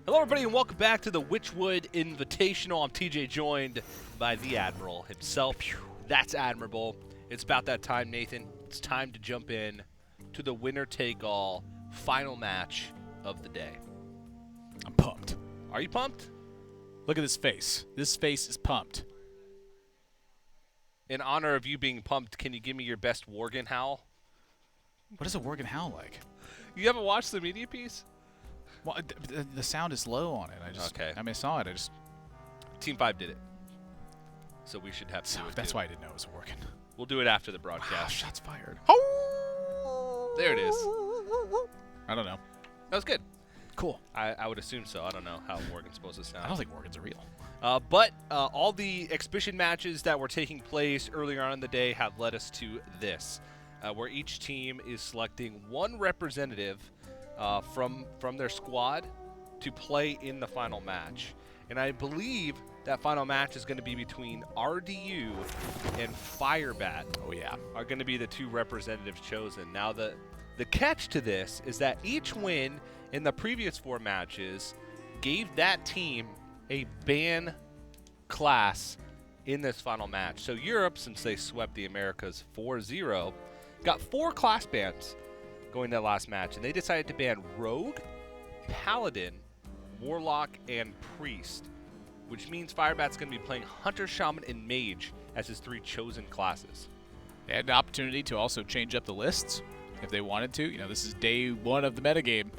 Hello, everybody, and welcome back to the Witchwood Inn-vitational. I'm TJ, joined by the Admiral himself. That's admirable. It's about that time, Nathan. It's time to jump in to the winner-take-all final match of the day. I'm pumped. Are you pumped? Look at this face. This face is pumped. In honor of you being pumped, can you give me your best Worgen howl? What is a Worgen howl like? You haven't watched the media piece? Well, the sound is low on it. Okay. I saw it. Team 5 did it. So we should have to do it That's too. why I didn't know it was Worgen. We'll do it after the Wow, broadcast. shots fired. There it is. I don't know. That was good. Cool. I would assume so. I don't know how Worgen's supposed to sound. I don't think Worgens are real. But all the exhibition matches that were taking place earlier on in the day have led us to this, where each team is selecting one representative from their squad to play in the final match. And I believe that final match is going to be between RDU and Firebat. Oh, yeah. Are going to be the two representatives chosen. Now, the catch to this is that each win in the previous 4 matches gave that team a ban class in this final match. So Europe, since they swept the Americas 4-0, got 4 class bans going to that last match, and they decided to ban Rogue, Paladin, Warlock, and Priest, which means Firebat's going to be playing Hunter, Shaman, and Mage as his 3 chosen classes. They had an opportunity to also change up the lists if they wanted to. You know, this is day 1 of the metagame,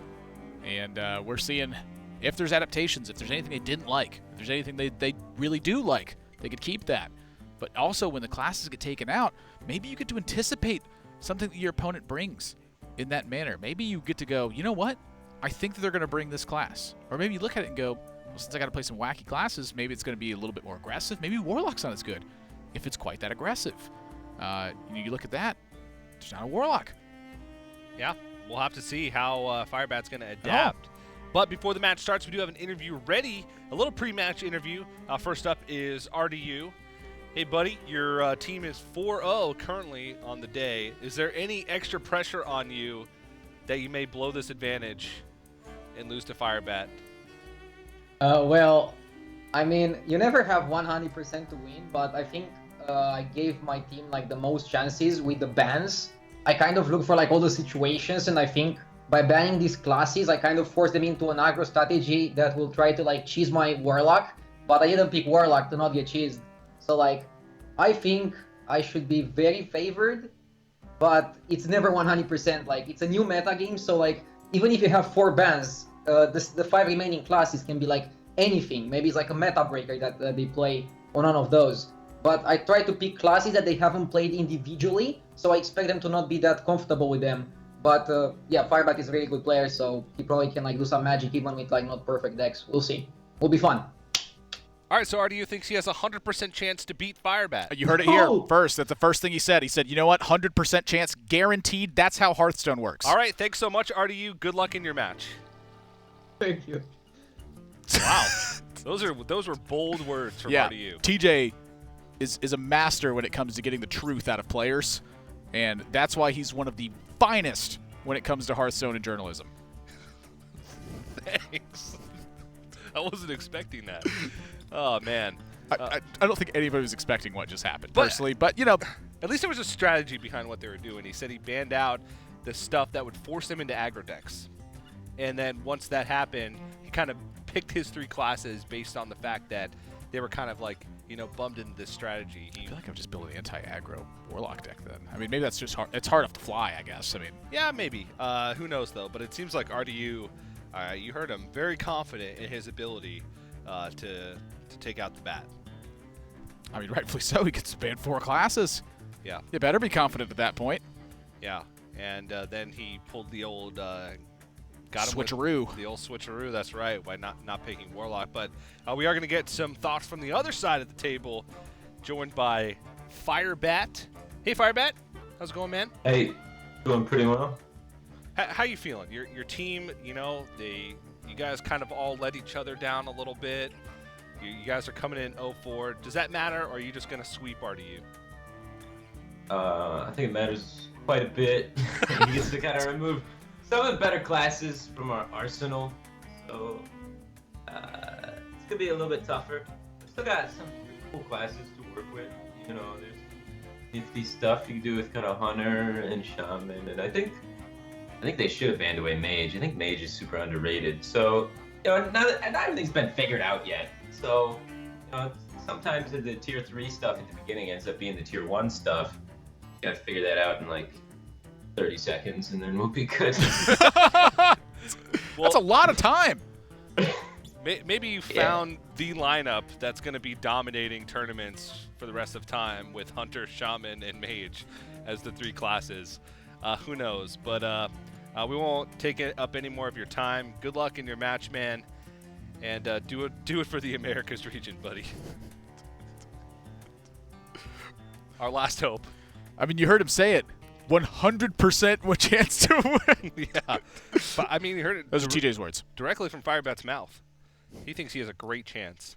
and we're seeing if there's adaptations, if there's anything they didn't like, if there's anything they really do like, they could keep that. But also, when the classes get taken out, maybe you get to anticipate something that your opponent brings in that manner. Maybe you get to go, you know what? I think that they're going to bring this class. Or maybe you look at it and go, well, since I got to play some wacky classes, maybe it's going to be a little bit more aggressive. Maybe Warlock's not as good if it's quite that aggressive. You look at that, there's not a Warlock. Yeah, we'll have to see how Firebat's going to adapt. But before the match starts, we do have an interview ready, a little pre-match interview. First up is RDU. Hey, buddy, your team is 4-0 currently on the day. Is there any extra pressure on you that you may blow this advantage and lose to Firebat? Well, I mean, you never have 100% to win, but I think I gave my team like the most chances with the bans. I kind of look for like all the situations, and I think by banning these classes, I kind of force them into an aggro strategy that will try to like cheese my Warlock, but I didn't pick Warlock to not get cheesed. So like, I think I should be very favored, but it's never 100%. Like, it's a new meta game, so like, even if you have 4 bans, the 5 remaining classes can be like anything. Maybe it's like a meta breaker that they play on none of those. But I try to pick classes that they haven't played individually, so I expect them to not be that comfortable with them. But yeah, Firebat is a really good player, so he probably can like do some magic even with like not perfect decks. We'll see. Will be fun. All right, so RDU thinks he has a 100% chance to beat Firebat. You heard it here first. That's the first thing he said. He said, you know what, 100% chance, guaranteed. That's how Hearthstone works. All right, thanks so much, RDU. Good luck in your match. Thank you. Wow, those were bold words from RDU. TJ is a master when it comes to getting the truth out of players, and that's why he's one of the finest when it comes to Hearthstone and journalism. Thanks. I wasn't expecting that. Oh, man. I don't think anybody was expecting what just happened, personally, but, you know. At least there was a strategy behind what they were doing. He said he banned out the stuff that would force them into aggro decks. And then once that happened, he kind of picked his 3 classes based on the fact that they were kind of like, you know, bummed into this strategy. I feel like I'm just building an anti-aggro Warlock deck then. I mean, maybe that's just hard. It's hard off the fly, I guess. I mean, yeah, maybe. Who knows, though? But it seems like RDU, you heard him, very confident in his ability to take out the bat. I mean, rightfully so. He gets banned 4 classes. Yeah. You better be confident at that point. Yeah. And then he pulled the old got him switcheroo. The old switcheroo, that's right, by not picking Warlock. But we are going to get some thoughts from the other side of the table, joined by Firebat. Hey, Firebat. How's it going, man? Hey, doing pretty well. How you feeling? Your team, you know, you guys kind of all let each other down a little bit. You guys are coming in 0-4. Does that matter, or are you just going to sweep RDU? I think it matters quite a bit. He gets to kind of remove some of the better classes from our arsenal, so it's gonna be a little bit tougher. We still got some cool classes to work with. You know, there's nifty stuff you can do with kind of hunter and shaman, and I think they should have banned away mage. I think mage is super underrated. So, you know, not everything's been figured out yet. So, you know, sometimes the tier 3 stuff at the beginning ends up being the tier 1 stuff. You gotta figure that out in like 30 seconds, and then we'll be good. That's a lot of time. Maybe you found the lineup that's going to be dominating tournaments for the rest of time with Hunter, Shaman, and Mage as the 3 classes. Who knows? But we won't take up any more of your time. Good luck in your match, man, and do it for the Americas region, buddy. Our last hope. I mean, you heard him say it. 100% chance to win. Yeah, but I mean, you heard it. Those are TJ's words. Directly from Firebat's mouth. He thinks he has a great chance.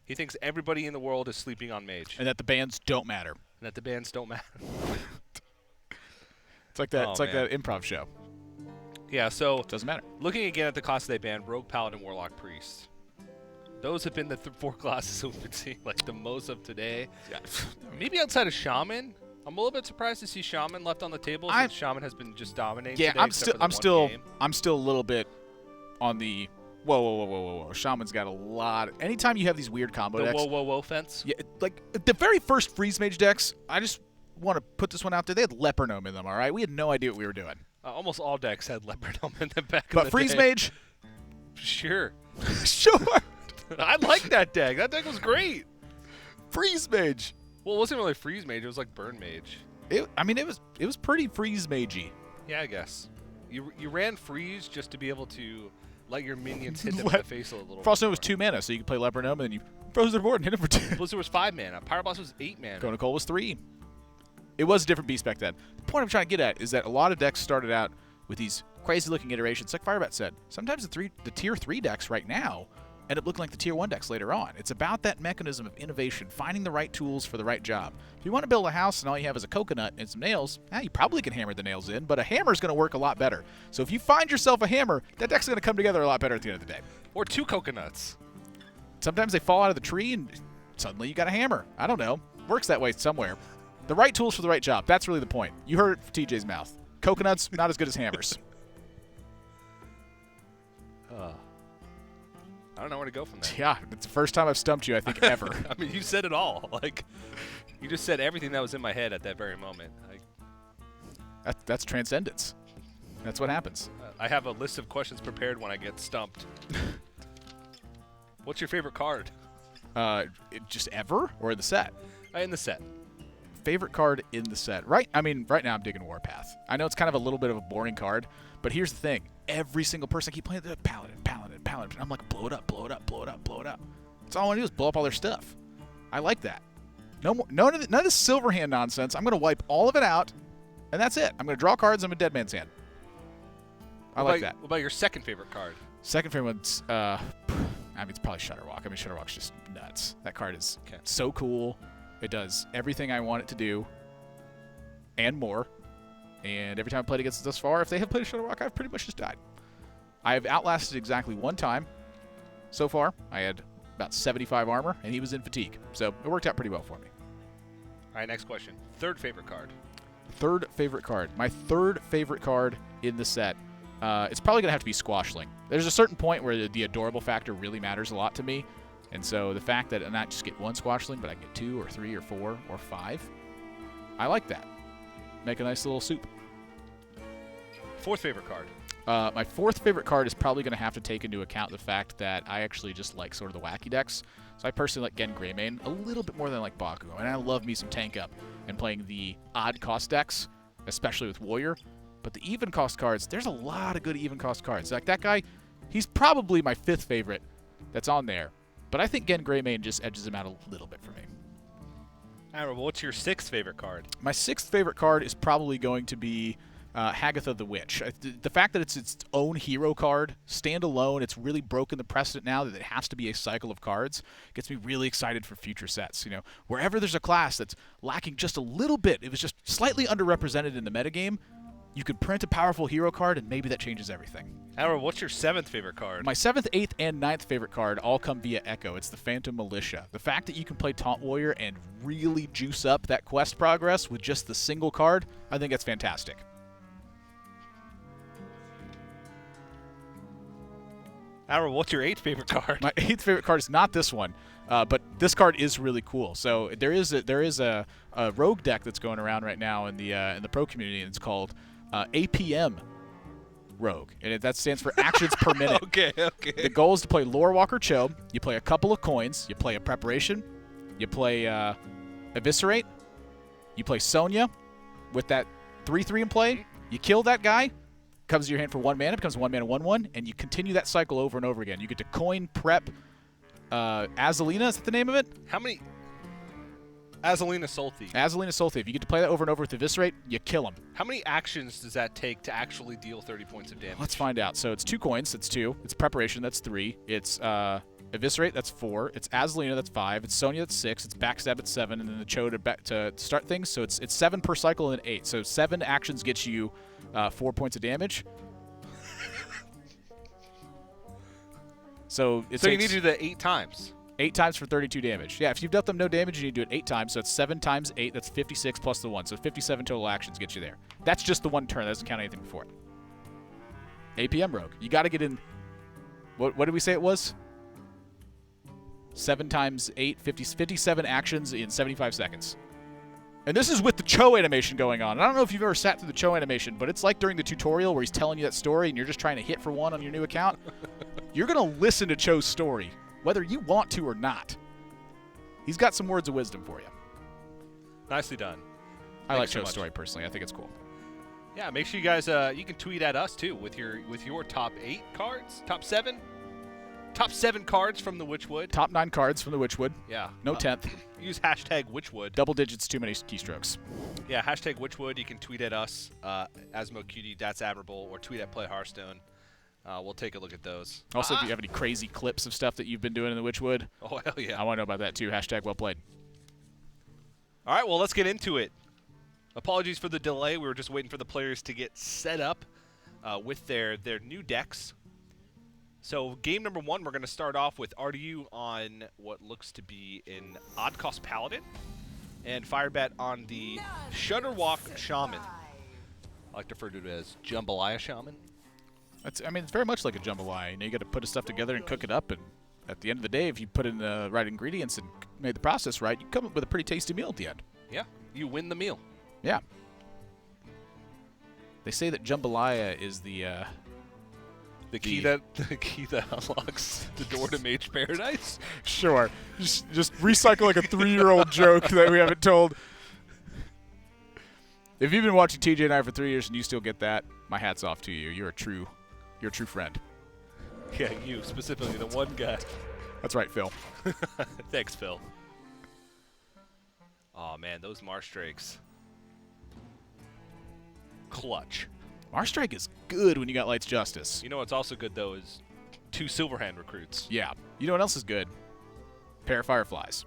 He thinks everybody in the world is sleeping on Mage. And that the bans don't matter. And that the bans don't matter. It's like that. It's like that improv show. Yeah. So Doesn't matter. looking again at the classes they banned: Rogue, Paladin, Warlock, Priest. Those have been the 4 classes we've been seeing like the most of today. Yeah. Maybe outside of Shaman. I'm a little bit surprised to see Shaman left on the table since Shaman has been just dominating. Yeah, today, I'm except still for the one game. I'm still a little bit on the whoa. Shaman's got a lot. Anytime you have these weird combo The decks. whoa fence. Yeah, like the very first Freeze Mage decks, I just want to put this one out there. They had Leper Gnome in them, all right? We had no idea what we were doing. Almost all decks had Leopard Gnome in them back in But the Freeze day. Mage, Sure. sure. I like that deck. That deck was great. Freeze Mage. Well, it wasn't really Freeze Mage. It was like Burn Mage. It was pretty Freeze Magey. Yeah, I guess. You ran Freeze just to be able to let your minions hit them in the face a little. Frostnode was 2 mana, so you could play Leper Gnome, and then you froze their board and hit it for 2. Blizzard was 5 mana. Pyroblast was 8 mana. Kona Cole was 3. It was a different beast back then. The point I'm trying to get at is that a lot of decks started out with these crazy-looking iterations. Like Firebat said, sometimes the tier 3 decks right now end up looking like the tier 1 decks later on. It's about that mechanism of innovation, finding the right tools for the right job. If you want to build a house and all you have is a coconut and some nails, you probably can hammer the nails in, but a hammer is going to work a lot better. So if you find yourself a hammer, that deck's going to come together a lot better at the end of the day. Or 2 coconuts. Sometimes they fall out of the tree and suddenly you got a hammer. I don't know. Works that way somewhere. The right tools for the right job. That's really the point. You heard it from TJ's mouth. Coconuts, not as good as hammers. I don't know where to go from there. Yeah, it's the first time I've stumped you, I think, ever. I mean, you said it all. Like, you just said everything that was in my head at that very moment. That's transcendence. That's what happens. I have a list of questions prepared when I get stumped. What's your favorite card? Just ever or in the set? In the set. Favorite card in the set. Right now I'm digging Warpath. I know it's kind of a little bit of a boring card, but here's the thing. Every single person I keep playing the Paladin. I'm like, blow it up. That's all I want to do is blow up all their stuff. I like that. None of this Silverhand nonsense. I'm going to wipe all of it out, and that's it. I'm going to draw cards. I'm a dead man's hand. I like that. What about your second favorite card? Second favorite one's, it's probably Shutterwalk. Shutterwalk's just nuts. That card is so cool. It does everything I want it to do, and more. And every time I played against it thus far, if they have played a Shutterwalk, I've pretty much just died. I have outlasted exactly 1 time so far. I had about 75 armor, and he was in fatigue. So it worked out pretty well for me. All right, next question. Third favorite card. Third favorite card. My third favorite card in the set. It's probably going to have to be Squashling. There's a certain point where the adorable factor really matters a lot to me. And so the fact that I not just get 1 Squashling, but I get 2 or 3 or 4 or 5, I like that. Make a nice little soup. Fourth favorite card. My fourth favorite card is probably going to have to take into account the fact that I actually just like sort of the wacky decks. So I personally like Gen Greymane a little bit more than I like Bakugo. And I love me some Tank Up and playing the odd cost decks, especially with Warrior. But the even cost cards, there's a lot of good even cost cards. Like that guy, he's probably my 5th favorite that's on there. But I think Gen Greymane just edges him out a little bit for me. All right, well, what's your 6th favorite card? My 6th favorite card is probably going to be Hagatha the Witch. The fact that it's its own hero card, standalone, it's really broken the precedent now that it has to be a cycle of cards, gets me really excited for future sets. You know, wherever there's a class that's lacking just a little bit, it was just slightly underrepresented in the metagame, You could print a powerful hero card, and maybe that changes everything. Howard, what's your 7th favorite card? My 7th, 8th, and 9th favorite card all come via Echo. It's the Phantom Militia. The fact that you can play Taunt Warrior and really juice up that quest progress with just the single card, I think that's fantastic. Howard, what's your 8th favorite card? My 8th favorite card is not this one, but this card is really cool. So there is a rogue deck that's going around right now in the pro community, and it's called APM Rogue, and that stands for actions per minute. Okay. The goal is to play Lore Walker Cho. You play a couple of coins. You play a preparation. You play Eviscerate. You play Sonya with that 3/3 in play. You kill that guy. Comes to your hand for 1 mana. Becomes 1 mana 1/1, and you continue that cycle over and over again. You get to coin prep. Azalina, is that the name of it? How many? Azalina Sulthi. Azalina Sulthi. You get to play that over and over with Eviscerate. You kill him. How many actions does that take to actually deal 30 points of damage? Let's find out. So it's 2 coins. That's 2. It's preparation. That's 3. It's Eviscerate. That's 4. It's Azalina. That's 5. It's Sonya. That's 6. It's Backstab. That's 7. And then the Cho to start things. So it's 7 per cycle and 8. So 7 actions gets you 4 points of damage. So you need to do that 8 times. 8 times for 32 damage. Yeah, if you've dealt them no damage, you need to do it 8 times. So it's 7 times 8. That's 56 plus the 1. So 57 total actions get you there. That's just the 1 turn. That doesn't count anything before it. APM Rogue. You got to get in. What did we say it was? 7 times 8, 57 actions in 75 seconds. And this is with the Cho animation going on. And I don't know if you've ever sat through the Cho animation, but it's like during the tutorial where he's telling you that story and you're just trying to hit for 1 on your new account. You're going to listen to Cho's story, whether you want to or not. He's got some words of wisdom for you. Nicely done. I like Cho's story personally. I think it's cool. Yeah, make sure you guys you can tweet at us too with your top 8 cards, top 7 cards from the Witchwood. Top 9 cards from the Witchwood. Yeah. No 10th. Use hashtag Witchwood. Double digits, too many keystrokes. Yeah, hashtag Witchwood. You can tweet at us, AsmoQD, that's admirable, or tweet at Play Hearthstone. We'll take a look at those. Also, if you have any crazy clips of stuff that you've been doing in the Witchwood, oh hell yeah, I want to know about that too. Hashtag well played. All right, well let's get into it. Apologies for the delay. We were just waiting for the players to get set up with their new decks. So game number 1, we're going to start off with RDU on what looks to be an Odd Cost Paladin, and Firebat on the Shudderwalk Shaman. I like to refer to it as Jambalaya Shaman. It's very much like a jambalaya. You know, you got to put the stuff together and cook it up, and at the end of the day, if you put in the right ingredients and made the process right, you come up with a pretty tasty meal at the end. Yeah, you win the meal. Yeah. They say that jambalaya is the key that unlocks the door to Mage Paradise. Sure. Just recycle like a 3-year-old joke that we haven't told. If you've been watching TJ and I for 3 years and you still get that, my hat's off to you. You're a true friend. Yeah, you specifically, the one guy. That's right, Phil. Thanks, Phil. Oh man, those Marsh Drakes. Clutch. Marstrike is good when you got Light's Justice. You know what's also good though is 2 Silverhand recruits. Yeah. You know what else is good? Pair of Fireflies.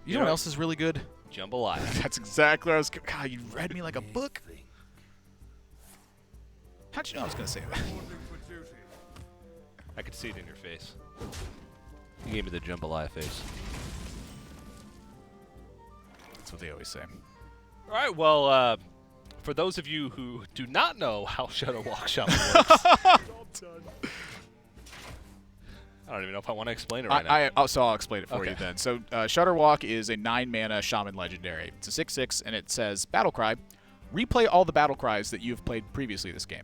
You know what else is really good? Jambalaya. That's exactly what I was. God, you read me like a book. How'd you know I was going to say that? I could see it in your face. You gave me the Jambalaya face. That's what they always say. All right, well, for those of you who do not know how Shudderwalk Shaman works, I don't even know if I want to explain it right now. So I'll explain it for you then. So Shudderwalk is a 9-mana Shaman Legendary. It's a 6/6, and it says Battle Cry. Replay all the Battle Cries that you've played previously this game.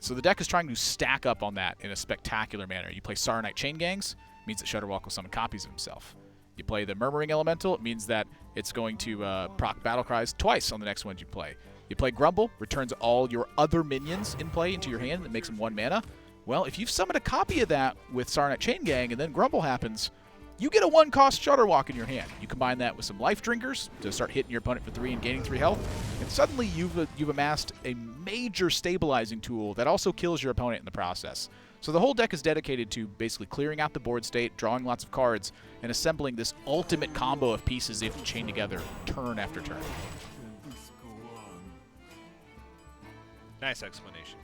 So the deck is trying to stack up on that in a spectacular manner. You play Saronite Chain Gangs, means that Shudderwalk will summon copies of himself. You play the Murmuring Elemental, it means that it's going to proc Battle Cries twice on the next ones you play. You play Grumble, returns all your other minions in play into your hand that makes them 1 mana. Well, if you've summoned a copy of that with Saronite Chain Gang and then Grumble happens, you get a 1-cost Shudderwalk in your hand. You combine that with some Life Drinkers to start hitting your opponent for 3 and gaining 3 health, and suddenly you've amassed a major stabilizing tool that also kills your opponent in the process. So the whole deck is dedicated to basically clearing out the board state, drawing lots of cards, and assembling this ultimate combo of pieces if chained together turn after turn. Nice explanation.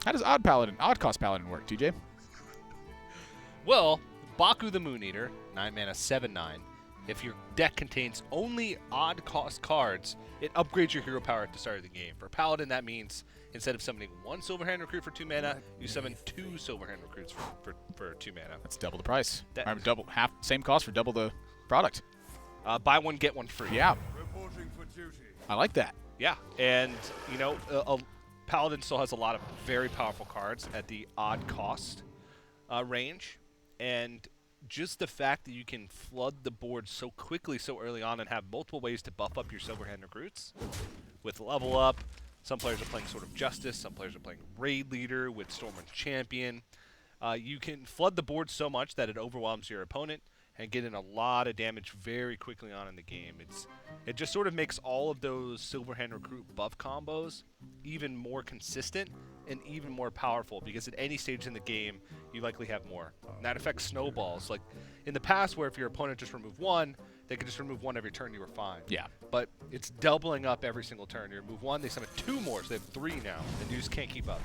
How does odd cost paladin work, TJ? Well, Baku the Moon Eater, 9 mana, 7/9. If your deck contains only odd cost cards, it upgrades your hero power at the start of the game. For Paladin, that means instead of summoning 1 Silverhand Recruit for 2 mana, you summon 2 Silverhand Recruits for 2 mana. That's double the price. That- Double, half, same cost for double the product. Buy one, get one free. Yeah. I like that. Yeah, and you know, Paladin still has a lot of very powerful cards at the odd cost range, and just the fact that you can flood the board so quickly, so early on, and have multiple ways to buff up your Silverhand Recruits with level up. Some players are playing Sword of Justice, some players are playing Raid Leader with Stormwind Champion. You can flood the board so much that it overwhelms your opponent and get in a lot of damage very quickly on in the game. It just sort of makes all of those Silverhand Recruit buff combos even more consistent and even more powerful, because at any stage in the game, you likely have more. And that affects snowballs. Like in the past, where if your opponent just removed 1, they could just remove 1 every turn, you were fine. Yeah. But it's doubling up every single turn. You remove 1, they summon 2 more, so they have 3 now, and you just can't keep up.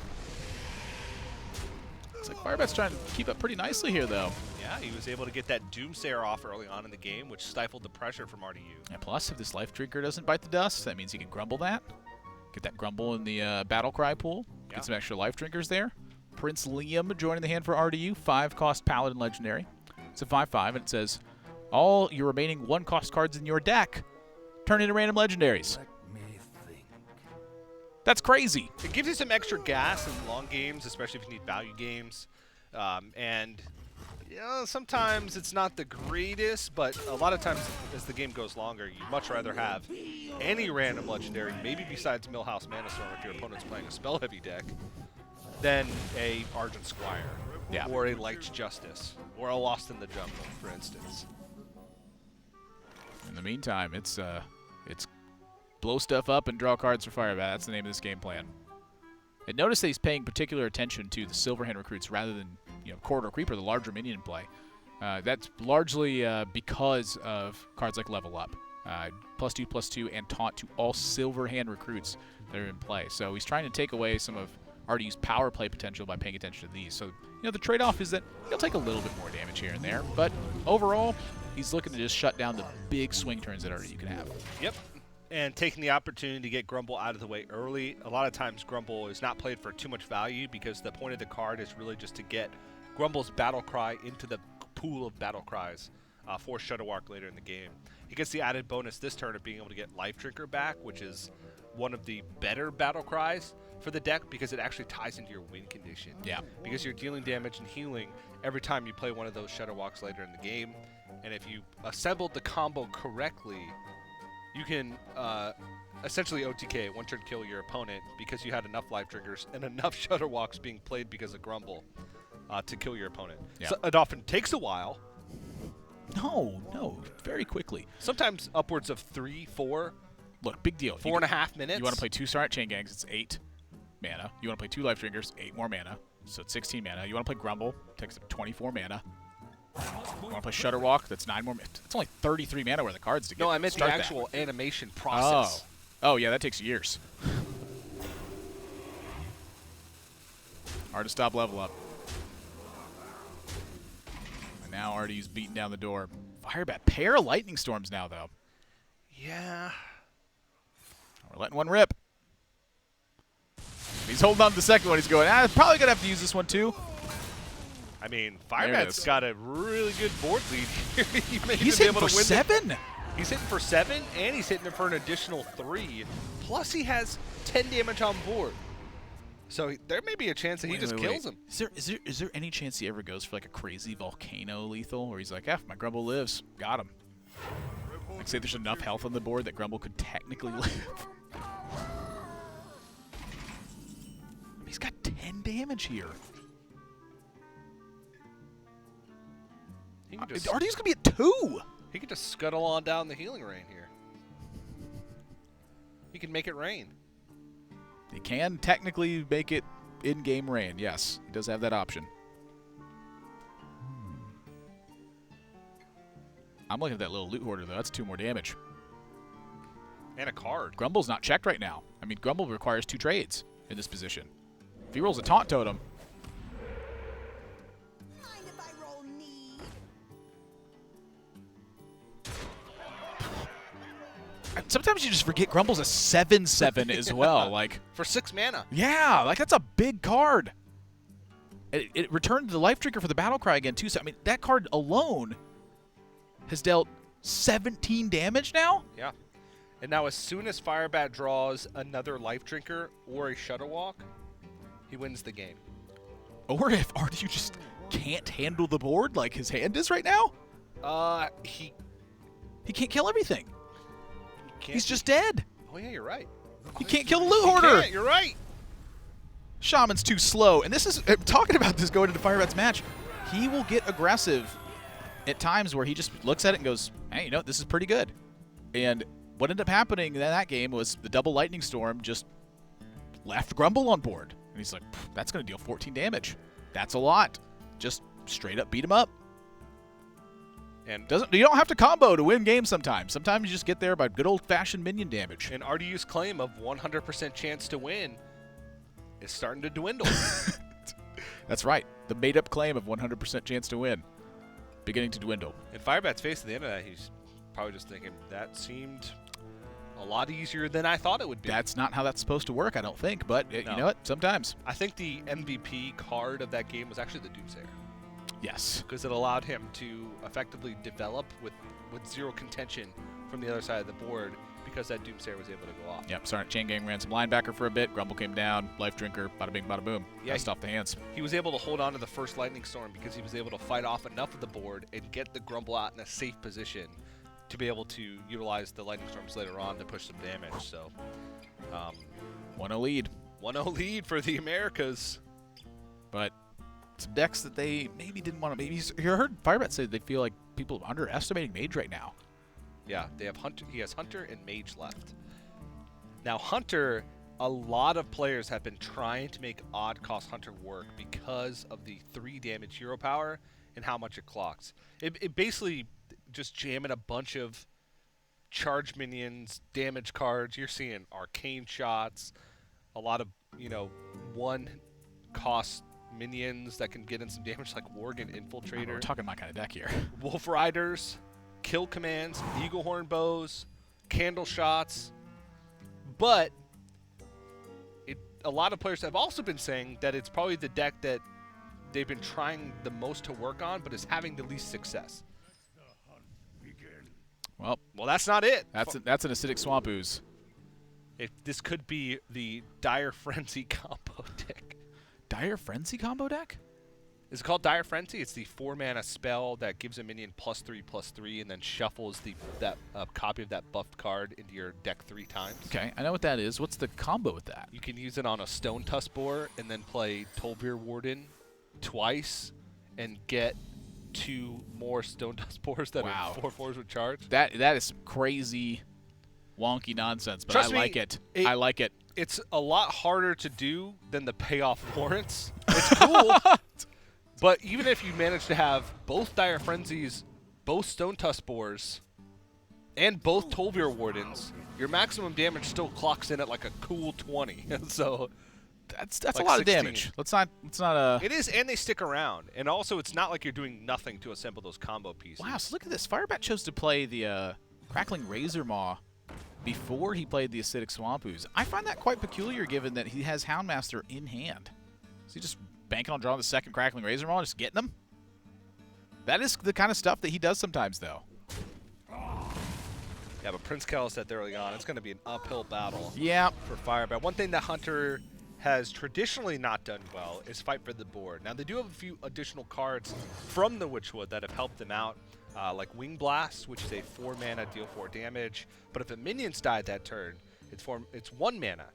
It's like Firebat's trying to keep up pretty nicely here, though. Yeah, he was able to get that Doomsayer off early on in the game, which stifled the pressure from RDU. And plus, if this Life Drinker doesn't bite the dust, that means he can grumble that. Get that grumble in the Battle Cry pool. Yeah. Get some extra Life Drinkers there. Prince Liam joining the hand for RDU. 5-cost Paladin Legendary. It's a 5/5, and it says, all your remaining 1-cost cards in your deck turn into random legendaries. That's crazy. It gives you some extra gas in long games, especially if you need value games. And you know, sometimes it's not the greatest, but a lot of times as the game goes longer, you'd much rather have any random legendary, maybe besides Millhouse Manastorm if your opponent's playing a spell-heavy deck, than a Argent Squire, Yeah. or a Light's Justice, or a Lost in the Jungle, for instance. In the meantime, it's blow stuff up and draw cards for Firebat. That's the name of this game plan. And notice that he's paying particular attention to the Silverhand Recruits rather than Corridor Creeper, the larger minion play. That's largely because of cards like Level Up, +2/+2, and Taunt to all Silverhand Recruits that are in play. So he's trying to take away some of RDU's power play potential by paying attention to these. So the trade-off is that he'll take a little bit more damage here and there, but overall, he's looking to just shut down the big swing turns that RDU can have. Yep. And taking the opportunity to get Grumble out of the way early. A lot of times Grumble is not played for too much value because the point of the card is really just to get Grumble's Battle Cry into the pool of Battle Cries for Shudderwalk later in the game. He gets the added bonus this turn of being able to get Life Drinker back, which is one of the better Battle Cries for the deck because it actually ties into your win condition. Yeah. Because you're dealing damage and healing every time you play one of those Shudderwalks later in the game. And if you assembled the combo correctly, you can essentially OTK, one-turn kill your opponent because you had enough Life Triggers and enough Shudderwalks being played because of Grumble to kill your opponent. Yeah. So it often takes a while. No, very quickly. Sometimes upwards of 3, 4, Look, big deal. 4.5 minutes. You want to play 2 Starlight Chain Gangs, it's 8 mana. You want to play 2 Life Drinkers, 8 more mana, so it's 16 mana. You want to play Grumble, takes up 24 mana. You want to play Shudderwalk, that's 9 more. It's only 33 mana worth of cards to get. No, I meant the start that. actual animation process. Oh, yeah, that takes years. Hard to stop Level Up. And now RDU's beating down the door. Firebat, pair of Lightning Storms now, though. Yeah. We're letting one rip. He's holding on to the second one. He's going, probably going to have to use this one, too. I mean, There it Firebat's is. got a really good board lead here. He may He's even be hitting able for to win 7? He's hitting for 7, and he's hitting it for an additional 3. Plus, he has 10 damage on board. So there may be a chance that he just kills him. Is there any chance he ever goes for like a crazy volcano lethal, where he's like, my Grumble lives, got him. Like, say there's enough health on the board that Grumble could technically live. He's got 10 damage here. He can just, RDU's gonna be at 2. he can just scuttle on down the healing rain here. He can make it rain. He can technically make it in-game rain. Yes, he does have that option. I'm looking at that little loot hoarder, though. That's 2 more damage. And a card. Grumble's not checked right now. I mean, Grumble requires 2 trades in this position. If he rolls a taunt totem, Mind if I roll need? sometimes you just forget Grumble's a 7/7 as well. Like, For 6 mana. yeah, like that's a big card. It returned the Life Drinker for the Battle Cry again too. So I mean, that card alone has dealt 17 damage now. Yeah. And now as soon as Firebat draws another Life Drinker or a Shuttle Walk, he wins the game. Or if RDU just can't handle the board like his hand is right now, He he can't kill everything. can't. He's just dead. Oh yeah, you're right. He can't kill the Loot He Hoarder. can't, you're right. Shaman's too slow. And this is, talking about this going into Firebat's match, he will get aggressive at times where he just looks at it and goes, hey, you know what, this is pretty good. And what ended up happening in that game was the double Lightning Storm just left Grumble on board. And he's like, that's going to deal 14 damage. That's a lot. Just straight up beat him up. And You don't have to combo to win games sometimes. Sometimes you just get there by good old-fashioned minion damage. and RDU's claim of 100% chance to win is starting to dwindle. That's right. The made-up claim of 100% chance to win beginning to dwindle. In Firebat's face at the end of that, he's probably just thinking, that seemed a lot easier than I thought it would be. That's not how that's supposed to work, I don't think. But you No. know what? Sometimes. I think the MVP card of that game was actually the Doomsayer, Yes. because it allowed him to effectively develop with zero contention from the other side of the board, because that Doomsayer was able to go off. Yep. Sarnat Chain Gang ran some linebacker for a bit. Grumble came down. Life Drinker. Bada bing, bada boom. Yeah, Best off the hands. He was able to hold on to the first Lightning Storm because he was able to fight off enough of the board and get the Grumble out in a safe position to be able to utilize the Lightning Storms later on to push some damage. So, 1-0 lead. 1-0 lead for the Americas. But some decks that they maybe didn't want to. Maybe you heard Firebat say they feel like people are underestimating Mage right now. Yeah, they have Hunter. He has Hunter and Mage left. Now, Hunter, a lot of players have been trying to make odd cost Hunter work because of the 3 damage hero power and how much it clocks. It basically just jamming a bunch of charge minions, damage cards. You're seeing arcane shots, a lot of 1 cost minions that can get in some damage, like Worgen Infiltrator. We're talking my kind of deck here. Wolf Riders, kill commands, eagle horn bows, candle shots. But a lot of players have also been saying that it's probably the deck that they've been trying the most to work on, but is having the least success. Well, That's not it. that's an acidic swamp ooze. This could be the Dire Frenzy combo deck. Dire Frenzy combo deck? Is it called Dire Frenzy? It's the 4-mana spell that gives a minion +3/+3 and then shuffles that copy of that buffed card into your deck 3 times. Okay, I know what that is. What's the combo with that? You can use it on a Stone Tusk board and then play Tolvir Warden twice and get 2 more Stone Tusk boards that Wow. are 4/4s with charge. That is some crazy, wonky nonsense, but Trust I me, like it. it- I like it. It's a lot harder to do than the payoff warrants. It's cool. But even if you manage to have both Dire Frenzies, both Stone Tusk boars, and both Tolvir Wardens, your maximum damage still clocks in at like a cool 20. So That's like a lot 16. of damage. Let's not. it is, and they stick around. And also, it's not like you're doing nothing to assemble those combo pieces. Wow, so look at this. Firebat chose to play the Crackling Razor Maw before he played the Acidic Swamp Ooze. I find that quite peculiar given that he has Houndmaster in hand. So he just banking on drawing the second Crackling Razor Maw and just getting them? That is the kind of stuff that he does sometimes, though. Yeah, but Prince Kel said early on, it's going to be an uphill battle Yeah. for Firebat. One thing that Hunter has traditionally not done well is fight for the board. Now, they do have a few additional cards from the Witchwood that have helped them out, like Wing Blast, which is a 4-mana, deal 4 damage. But if a minion's died that turn, it's 1 mana,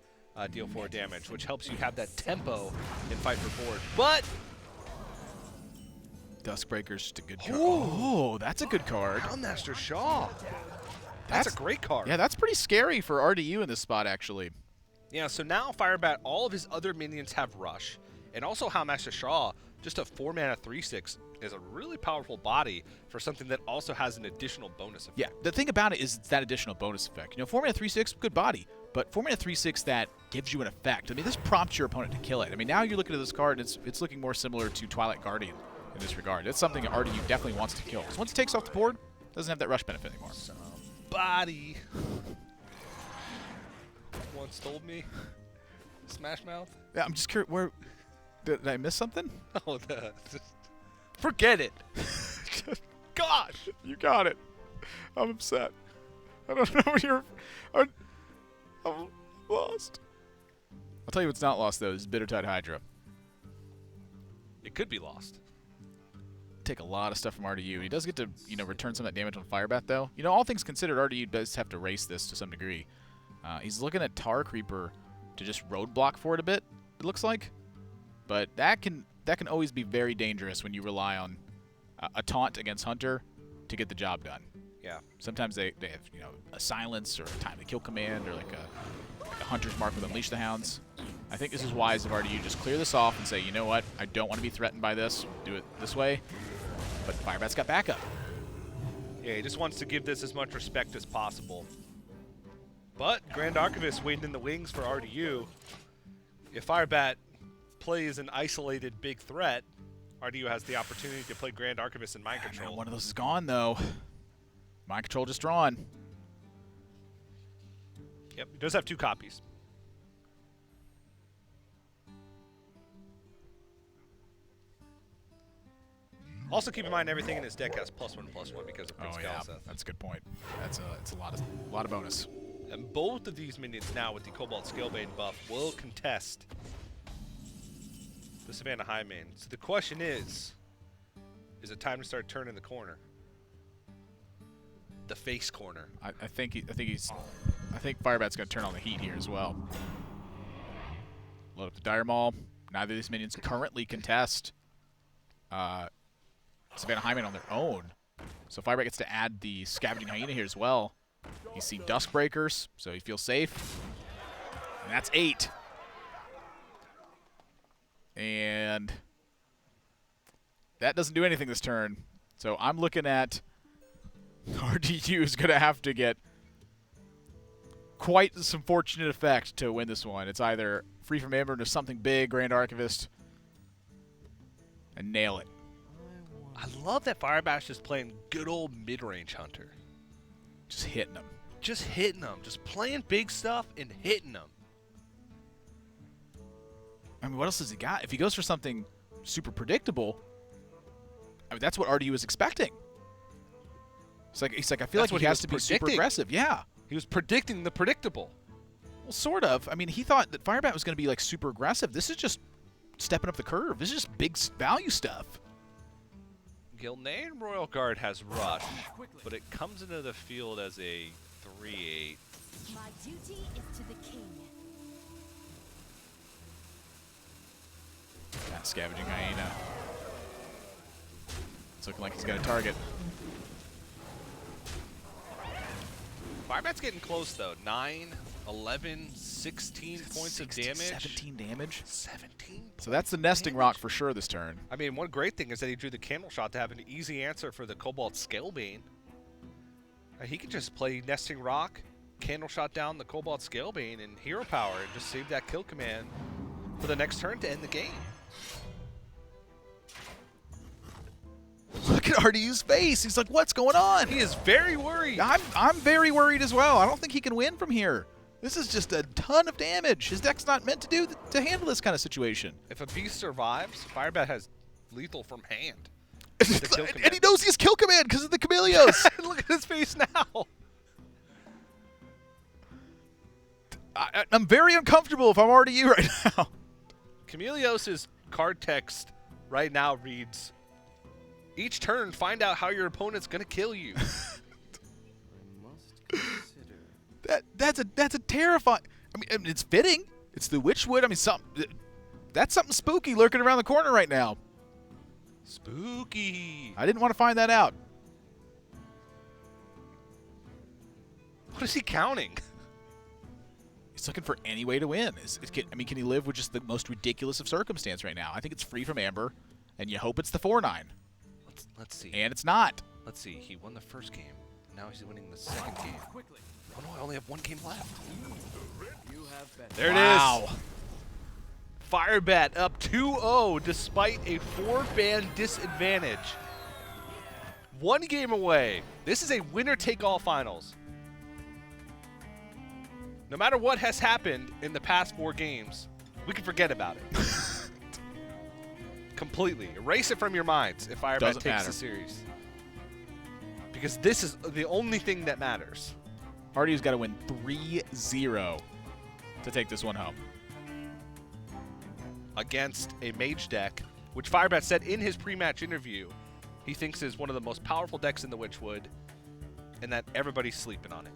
deal 4 damage, which helps you have that tempo and fight for board. But Duskbreaker's just a good card. Ooh. Oh, that's a good card. Houndmaster Shaw, that's a great card. Yeah, that's pretty scary for RDU in this spot, actually. Yeah, so now Firebat, all of his other minions have Rush, and also Houndmaster Shaw just a 4-mana 3/6 is a really powerful body for something that also has an additional bonus effect. Yeah, the thing about it is it's that additional bonus effect. You know, 4-mana 3/6, good body, but 4-mana 3/6 that gives you an effect. I mean, this prompts your opponent to kill it. I mean, now you're looking at this card, and it's looking more similar to Twilight Guardian in this regard. It's something RDU definitely wants to kill. Because once it takes off the board, it doesn't have that rush benefit anymore. Body. Once told me. Smash Mouth? Yeah, I'm just curious, where... Did I miss something? Oh, forget it. Gosh, you got it. I'm upset. I don't know where you're... I'm lost. I'll tell you what's not lost, though, is Bittertide Hydra. It could be lost. Take a lot of stuff from RDU. He does get to, you know, return some of that damage on Firebat, though. You know, all things considered, RDU does have to race this to some degree. He's looking at Tar Creeper to just roadblock for it a bit, it looks like. But that can always be very dangerous when you rely on a taunt against Hunter to get the job done. Yeah. Sometimes they have, you know, a silence or a time to kill command or like a Hunter's Mark with Unleash the Hounds. I think this is wise of RDU. Just clear this off and say, you know what, I don't want to be threatened by this. Do it this way. But Firebat's got backup. Yeah, he just wants to give this as much respect as possible. But Grand Archivist waiting in the wings for RDU. If Firebat plays an isolated big threat, RDU has the opportunity to play Grand Archivist and Mind Control. Man, one of those is gone, though. Mind Control just drawn. Yep, he does have 2 copies. Also, keep in mind everything in his deck has +1/+1 because of Prince Kaliseth. That's a good point. That's a lot of bonus. And both of these minions now with the Cobalt Scalebane buff will contest the Savannah Highmane. So the question is it time to start turning the corner? The face corner. I think Firebat's going to turn on the heat here as well. Load up the Dire Maul. Neither of these minions currently contest Savannah Highmane on their own. So Firebat gets to add the Scavenging Hyena here as well. You see Duskbreakers, so he feels safe. And that's 8. And that doesn't do anything this turn. So I'm looking at RDU is going to have to get quite some fortunate effect to win this one. It's either Free from Amber into something big, Grand Archivist, and nail it. I love that Firebat's just playing good old mid-range Hunter. Just hitting them. Just hitting them. Just playing big stuff and hitting them. I mean, what else has he got? If he goes for something super predictable, I mean, that's what RDU is expecting. He's like, I feel That's like what he he has was to be predicting. super aggressive. Yeah. He was predicting the predictable. Well, sort of. I mean, he thought that Firebat was going to be like super aggressive. This is just stepping up the curve. This is just big value stuff. Gilnean Royal Guard has Rush, but it comes into the field as a 3/8. My duty is to the king. That Scavenging Hyena. It's looking like he's got a target. Firebat's getting close, though. 9, 11, 16 points of damage. 17 damage. 17 So that's the nesting rock for sure this turn. I mean, one great thing is that he drew the Candle Shot to have an easy answer for the Cobalt Scalebane. He could just play Nesting Rock, Candle Shot down the Cobalt Scalebane, and Hero Power, and just save that kill command for the next turn to end the game. Look at RDU's face. He's like, what's going on? He is very worried. I'm very worried as well. I don't think he can win from here. This is just a ton of damage. His deck's not meant to handle this kind of situation. If a beast survives, Firebat has lethal from hand. And he knows he has kill command because of the Chameleos. Look at his face now. I'm very uncomfortable if I'm RDU right now. Chameleos' card text right now reads, each turn, find out how your opponent's going to kill you. That's a terrifying. I mean, it's fitting. It's the Witchwood. I mean, that's something spooky lurking around the corner right now. Spooky. I didn't want to find that out. What is he counting? He's looking for any way to win. Can he live with just the most ridiculous of circumstance right now? I think it's Free from Amber. and you hope it's the 4-9. Let's see. And it's not. Let's see. He won the first game. Now he's winning the second game. Oh no, I only have one game left. There Wow. it is. Firebat up 2-0 despite a 4-ban disadvantage. One game away. This is a winner-take-all finals. No matter what has happened in the past 4 games, we can forget about it. Completely. Erase it from your minds if Firebat Doesn't takes matter. the series. Because this is the only thing that matters. RDU's got to win 3-0 to take this one home. Against a mage deck, which Firebat said in his pre-match interview he thinks is one of the most powerful decks in the Witchwood, and that everybody's sleeping on it.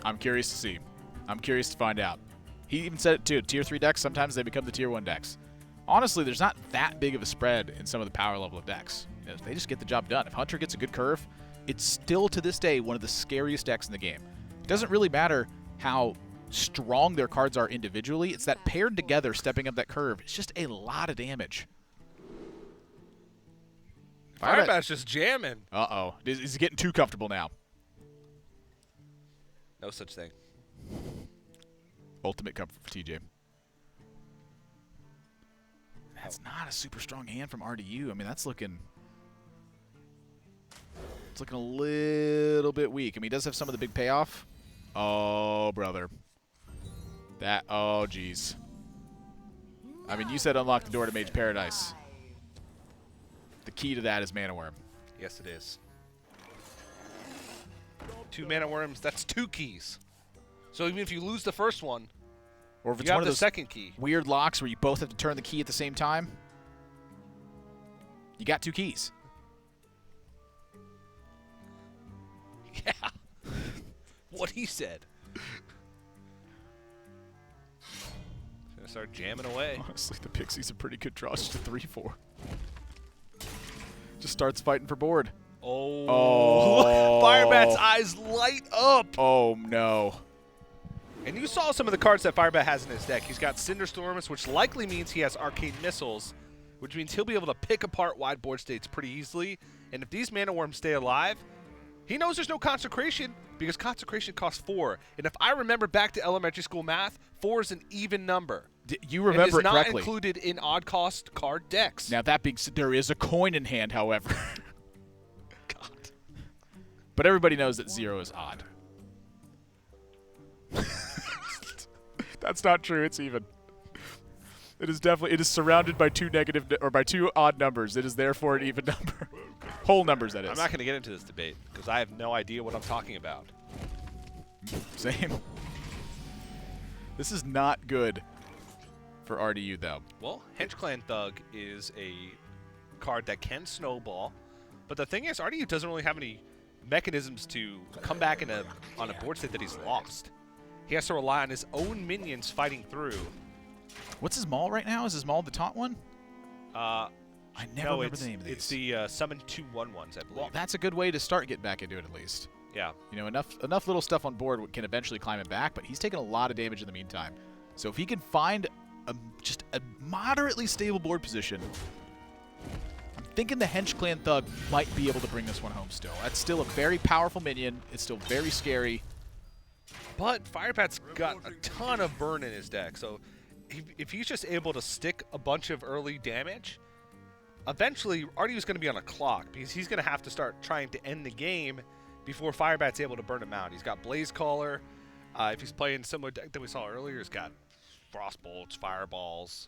I'm curious to see. I'm curious to find out. He even said it too. Tier 3 decks, sometimes they become the Tier 1 decks. Honestly, there's not that big of a spread in some of the power level of decks. You know, they just get the job done. If Hunter gets a good curve, it's still to this day one of the scariest decks in the game. It doesn't really matter how strong their cards are individually. It's that paired together stepping up that curve. It's just a lot of damage. Firebat's just jamming. Uh-oh. He's getting too comfortable now. No such thing. Ultimate comfort for TJ. That's not a super strong hand from RDU. I mean, that's looking... It's looking a little bit weak. I mean, he does have some of the big payoff. Oh, brother. Oh, geez. I mean, you said unlock the door to Mage Paradise. The key to that is Mana Worm. Yes, it is. 2 Mana Worms, that's 2 keys. So even if you lose the first one, Or if it's you one have of the those second key. weird locks where you both have to turn the key at the same time, you got 2 keys. Yeah. What he said. Gonna start jamming away. Honestly, the Pixie's a pretty good draw. It's just a 3-4. Just starts fighting for board. Oh. Firebat's eyes light up. Oh, no. And you saw some of the cards that Firebat has in his deck. He's got Cinderstorms, which likely means he has Arcane Missiles, which means he'll be able to pick apart wide board states pretty easily. And if these Mana Worms stay alive, he knows there's no Consecration because Consecration costs 4. And if I remember back to elementary school math, 4 is an even number. You remember and it is not correctly. included in odd cost card decks. Now, that being said, there is a coin in hand, however. God. But everybody knows that 0 is odd. That's not true. It's even. It is surrounded by 2 negative or by 2 odd numbers. It is therefore an even number. Whole numbers, that is. I'm not going to get into this debate because I have no idea what I'm talking about. Same. This is not good for RDU, though. Well, Henchclan Thug is a card that can snowball, but the thing is, RDU doesn't really have any mechanisms to come back on a board state that he's lost. He has to rely on his own minions fighting through. What's his maul right now? Is his maul the taunt one? I never remember the name of these. It's the summon 2/1/1s, I believe. Well, that's a good way to start getting back into it, at least. Yeah. You know, enough little stuff on board can eventually climb him back, but he's taking a lot of damage in the meantime. So if he can find just a moderately stable board position, I'm thinking the Henchclan Thug might be able to bring this one home still. That's still a very powerful minion. It's still very scary. But Firebat's got a ton of burn in his deck, so if he's just able to stick a bunch of early damage, eventually RDU's going to be on a clock because he's going to have to start trying to end the game before Firebat's able to burn him out. He's got Blaze Caller. If he's playing similar deck that we saw earlier, he's got Frostbolts, Fireballs,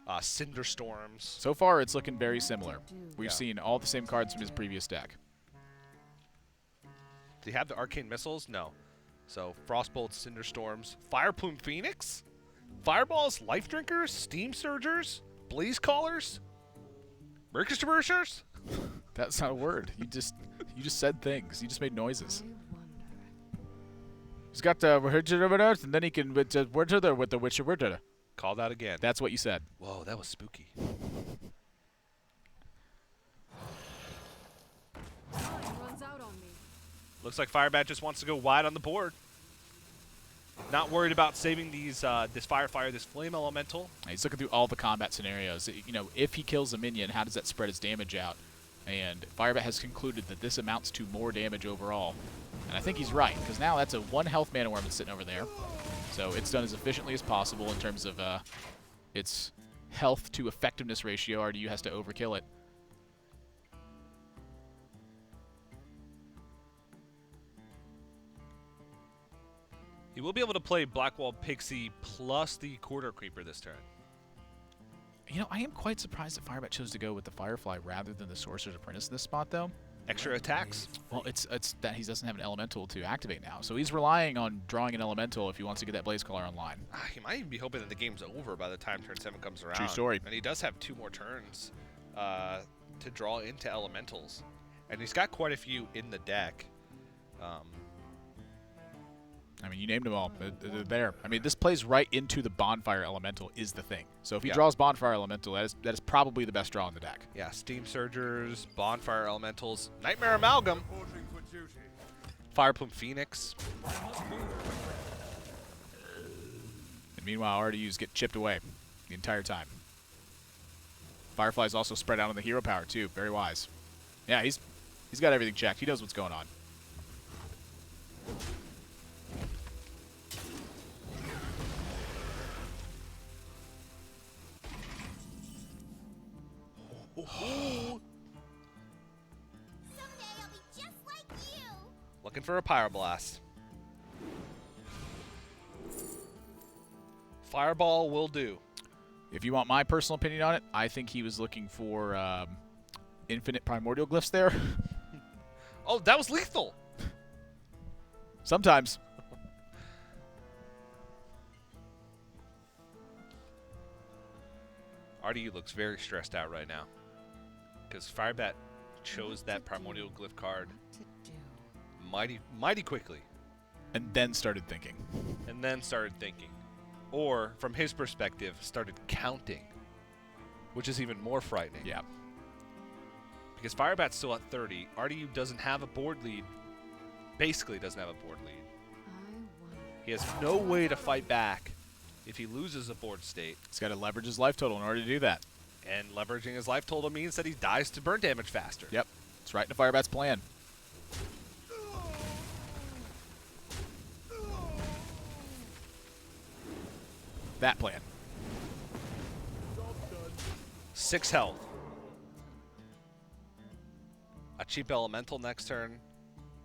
Cinderstorms. So far, it's looking very similar. We've Yeah. seen all the same cards from his previous deck. Do you have the Arcane Missiles? No. So Frostbolts, Cinderstorms, Fireplume Phoenix, Fireballs, Life Drinkers, Steam Surgers, Blaze Callers, Mercury. That's not a word. You just said things. You just made noises. He's got the and then he can with the Witcher. Call that again. That's what you said. Whoa, that was spooky. Runs out on me. Looks like Firebat just wants to go wide on the board. Not worried about saving these this Firefire, this Flame Elemental. He's looking through all the combat scenarios. You know, if he kills a minion, how does that spread his damage out? And Firebat has concluded that this amounts to more damage overall. And I think he's right, because now that's a 1 health Mana Worm that's sitting over there. So it's done as efficiently as possible in terms of its health to effectiveness ratio. RDU has to overkill it. He will be able to play Blackwall Pixie plus the Quarter Creeper this turn. You know, I am quite surprised that Firebat chose to go with the Firefly rather than the Sorcerer's Apprentice in this spot, though. Extra attacks? Well, it's that he doesn't have an elemental to activate now. So he's relying on drawing an elemental if he wants to get that Blaze Caller online. He might even be hoping that the game's over by the time turn 7 comes around. True story. And he does have 2 more turns to draw into elementals. And he's got quite a few in the deck. I mean, you named them all. They're there. I mean, this plays right into the Bonfire Elemental is the thing. So if he draws Bonfire Elemental, that is probably the best draw in the deck. Yeah, Steam Surgers, Bonfire Elementals, Nightmare Amalgam, Fireplume Phoenix. And meanwhile, RDUs get chipped away the entire time. Firefly's also spread out on the hero power, too. Very wise. Yeah, he's got everything checked. He knows what's going on. Someday I'll be just like you. Looking for a Pyroblast. Fireball will do. If you want my personal opinion on it, I think he was looking for infinite primordial glyphs there. Oh, that was lethal. Sometimes. RDU looks very stressed out right now because Firebat chose that primordial glyph card mighty quickly. And then started thinking. And then started thinking. Or, from his perspective, started counting, which is even more frightening. Yeah. Because Firebat's still at 30. RDU doesn't have a board lead. Basically doesn't have a board lead. He has no way to fight back if he loses a board state. He's got to leverage his life total in order to do that. And leveraging his life total means that he dies to burn damage faster. Yep. It's right into Firebat's plan. That plan. 6 health. A cheap elemental next turn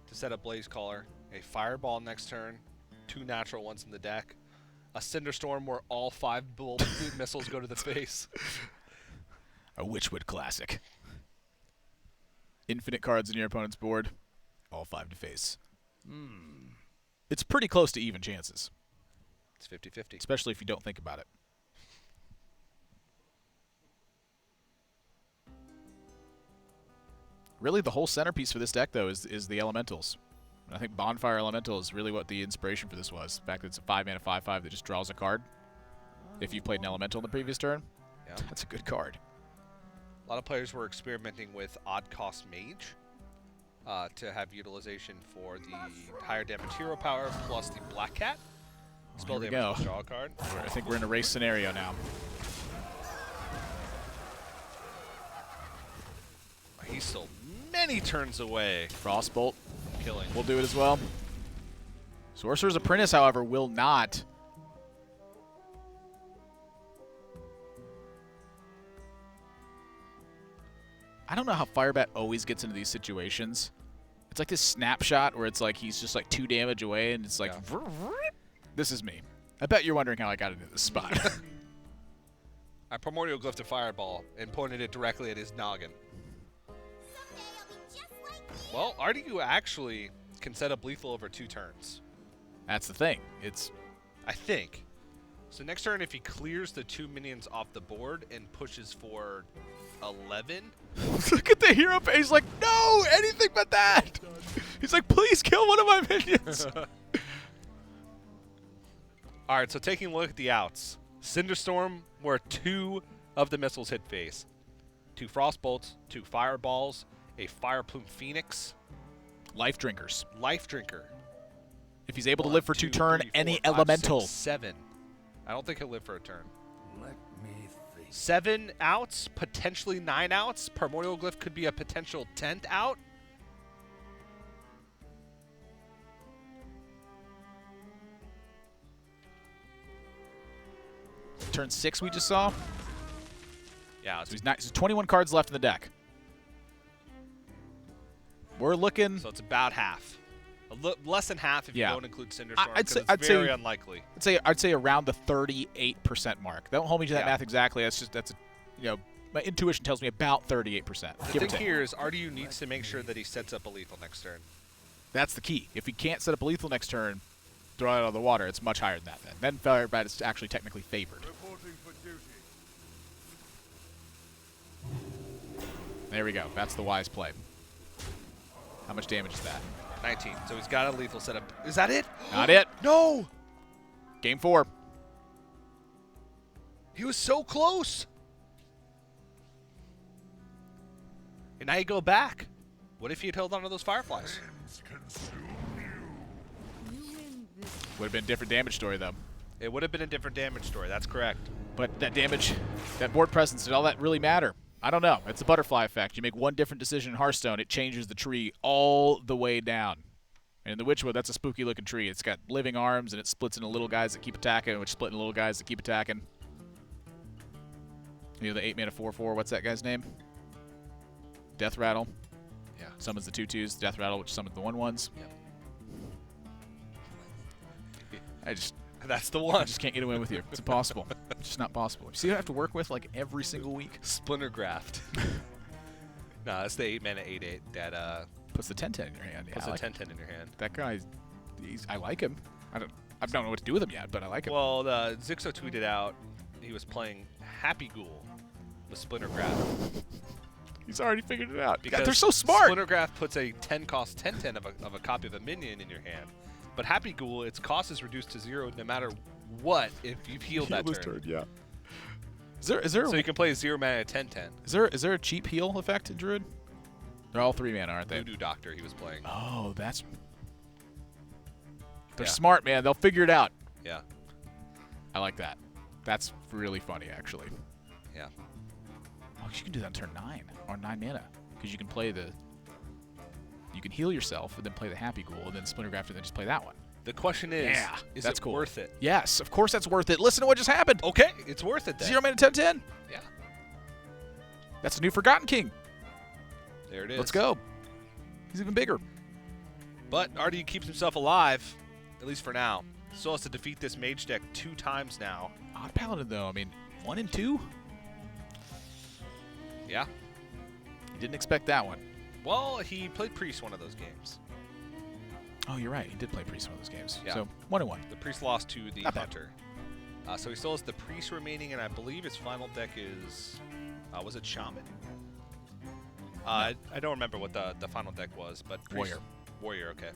to set up Blaze Caller. A Fireball next turn. 2 natural ones in the deck. A Cinderstorm where all 5 missiles go to the face. A Witchwood classic. Infinite cards in your opponent's board. All 5 to face. It's pretty close to even chances. It's 50-50. Especially if you don't think about it. Really, the whole centerpiece for this deck, though, is the elementals. And I think Bonfire Elemental is really what the inspiration for this was. The fact that it's a 5-mana 5/5 that just draws a card. If you played an elemental in the previous turn, that's a good card. A lot of players were experimenting with Odd Cost Mage to have utilization for the higher damage hero power plus the Black Cat. Spell Here we damage go. draw a card. I think we're in a race scenario now. He's still many turns away. Frostbolt Killing. will do it as well. Sorcerer's Apprentice, however, will not. I don't know how Firebat always gets into these situations. It's like this snapshot where it's like he's just like 2 damage away and it's like, this is me. I bet you're wondering how I got into this spot. I primordial glyphed a Fireball and pointed it directly at his noggin. Someday I'll be just like you. Well, RDU actually can set up lethal over 2 turns. That's the thing. It's I think. So next turn, if he clears the 2 minions off the board and pushes for 11. Look at the hero page. He's like, no, anything but that. He's like, please kill one of my minions. All right, so taking a look at the outs. Cinderstorm, where 2 of the missiles hit face. 2 Frostbolts, 2 Fireballs, a Fireplume Phoenix. Life Drinkers. Life Drinker. If he's able to One, live for two, 2 turn, three, any 4, 5, elemental. 6, 7. I don't think he'll live for a turn. Let me think. 7 outs, potentially 9 outs. Primordial Glyph could be a potential 10th out. Turn 6 we just saw. Yeah, So he's 21 cards left in the deck. We're looking. so it's about half. Less than half if Yeah. you don't include Cinderstorm, I'd because say- it's I'd say- very unlikely. I'd say around the 38% mark. Don't hold me to that Yeah. math exactly. My intuition tells me about 38%. The Give or thing take. here is RDU needs to make sure that he sets up a lethal next turn. That's the key. If he can't set up a lethal next turn, throw it out of the water. It's much higher than that. Then Firebat is actually technically favored. Reporting for duty. There we go. That's the wise play. How much damage is that? 19. So he's got a lethal setup. Is that it? Not it. No! Game 4. He was so close. And now you go back. What if he had held on to those fireflies? Would have been a different damage story, though. It would have been a different damage story. That's correct. But that damage, that board presence, did all that really matter? I don't know. It's a butterfly effect. You make one different decision in Hearthstone, it changes the tree all the way down. And in the Witchwood, that's a spooky-looking tree. It's got living arms, and it splits into little guys that keep attacking, which split into little guys that keep attacking. You know, the 8-mana 4/4, what's that guy's name? Death Rattle. Yeah. Summons the 2/2s. Death Rattle, which summons the 1/1s. Yep. That's the I one. just can't get away with you. It's impossible. It's just not possible. You see what I have to work with like every single week? Splinter Graft. No, that's the 8-mana 8/8 that Puts the 10/10 in your hand. Yeah, puts I a like 10/10 in your hand. that guy. I like him. I don't know what to do with him yet, but I like him. Well, Zixo tweeted out he was playing Happy Ghoul with Splinter Graft. He's already figured it out. Because they're so smart. Splinter Graft puts a 10-cost 10/10 of a copy of a minion in your hand. But Happy Ghoul, its cost is reduced to 0 no matter what if you've healed that turn. Yeah. Is there So you can play 0 mana 10/10. is there a cheap heal effect in Druid? They're all 3 mana, aren't they? Voodoo Doctor he was playing. Oh, that's. They're Yeah. smart, man. They'll figure it out. Yeah. I like that. That's really funny, actually. Yeah. Oh, you can do that on turn 9 or 9 mana because you can play the. You can heal yourself and then play the Happy Ghoul and then Splinter Graft and then just play that one. The question is, Yeah, is that's it cool. worth it? Yes, of course that's worth it. Listen to what just happened. Okay, it's worth it then. 0 mana 10/10. Yeah. That's a new Forgotten King. There it is. Let's go. He's even bigger. But RDU keeps himself alive, at least for now. Still has to defeat this mage deck 2 times now. Odd Paladin, though. I mean, 1 and 2? Yeah. You didn't expect that one. Well, he played Priest one of those games. Oh, you're right. He did play Priest in one of those games. Yeah. So, 1 and 1. The Priest lost to the Not bad. Hunter. So he still has the Priest remaining, and I believe his final deck is... was it Shaman? I don't remember what the final deck was, but Priest, Warrior. Warrior, okay.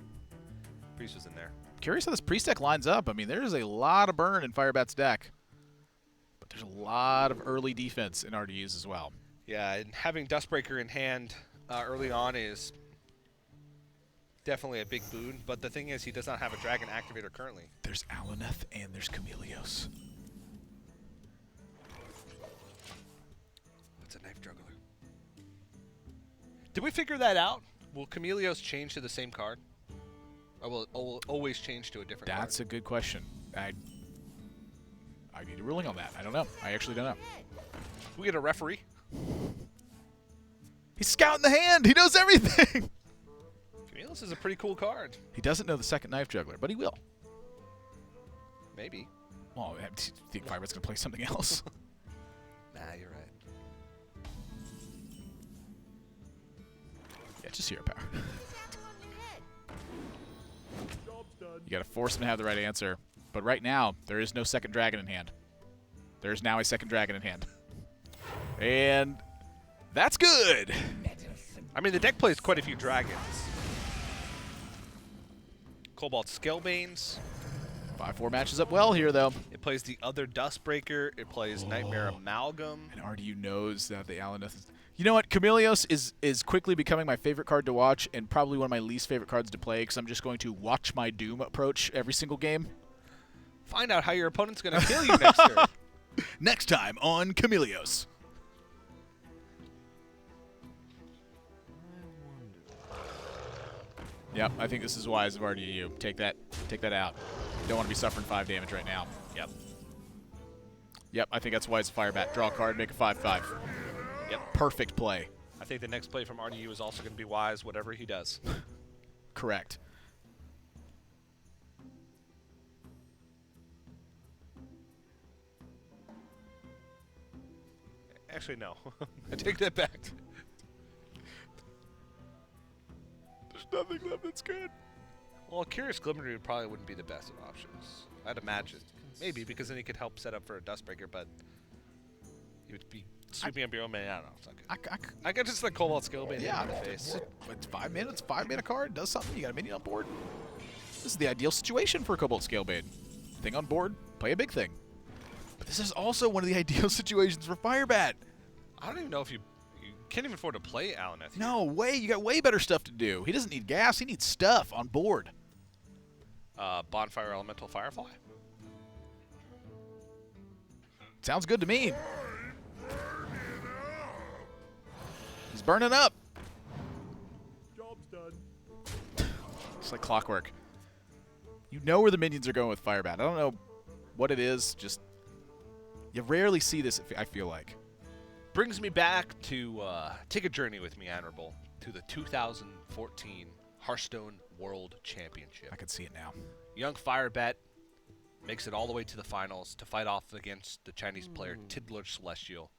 Priest was in there. Curious how this Priest deck lines up. I mean, there's a lot of burn in Firebat's deck. But there's a lot of early defense in RDUs as well. Yeah, and having Dustbreaker in hand early on is definitely a big boon, but the thing is he does not have a Dragon Activator currently. There's Alaneth and there's Chameleos. What's a Knife Juggler? Did we figure that out? Will Chameleos change to the same card? Or will it always change to a different That's card? a good question. I need a ruling on that. I don't know. I actually don't know. We get a referee? He's scouting the hand. He knows everything. Chameleos is a pretty cool card. He doesn't know the second Knife Juggler, but he will. Maybe. Well, I think Firebat's going to play something else. Nah, you're right. Yeah, just hero power. You got to force him to have the right answer. But right now, there is no second dragon in hand. There is now a second dragon in hand. And that's good. I mean, the deck plays quite a few dragons. Cobalt Scalebanes. 5-4 matches up well here, though. It plays the other Dustbreaker. It plays Nightmare Amalgam. And RDU knows that the Alaneth is... You know what? Chameleos is quickly becoming my favorite card to watch and probably one of my least favorite cards to play because I'm just going to watch my Doom approach every single game. Find out how your opponent's going to kill you next turn. Next time on Chameleos. Yep, I think this is wise of RDU. Take that out. Don't want to be suffering 5 damage right now. Yep, I think that's wise. Firebat. Draw a card, make a 5/5. Yep. Perfect play. I think the next play from RDU is also going to be wise, whatever he does. Correct. Actually, no. I take that back. There's nothing left that's good. Well, Curious Glimmer probably wouldn't be the best of options. I'd imagine. Maybe, because then he could help set up for a Dustbreaker, but he would be sweeping up your own man. I don't know. It's not good. I could just like Cobalt Skill Bane Yeah, in the face. it's 5 minutes, 5-mana card, does something, you got a minion on board. This is the ideal situation for a Cobalt Scalebane. Thing on board, play a big thing. But this is also one of the ideal situations for Firebat. I don't even know if you can't even afford to play Alaneth. No way, you got way better stuff to do. He doesn't need gas, he needs stuff on board. Bonfire Elemental Firefly. Sounds good to me. He's burning up. Job's done. It's like clockwork. You know where the minions are going with Firebat. I don't know what it is, just you rarely see this, I feel like. Brings me back to take a journey with me, Honorable, to the 2014 Hearthstone World Championship. I can see it now. Young Firebat makes it all the way to the finals to fight off against the Chinese player Tidler Celestial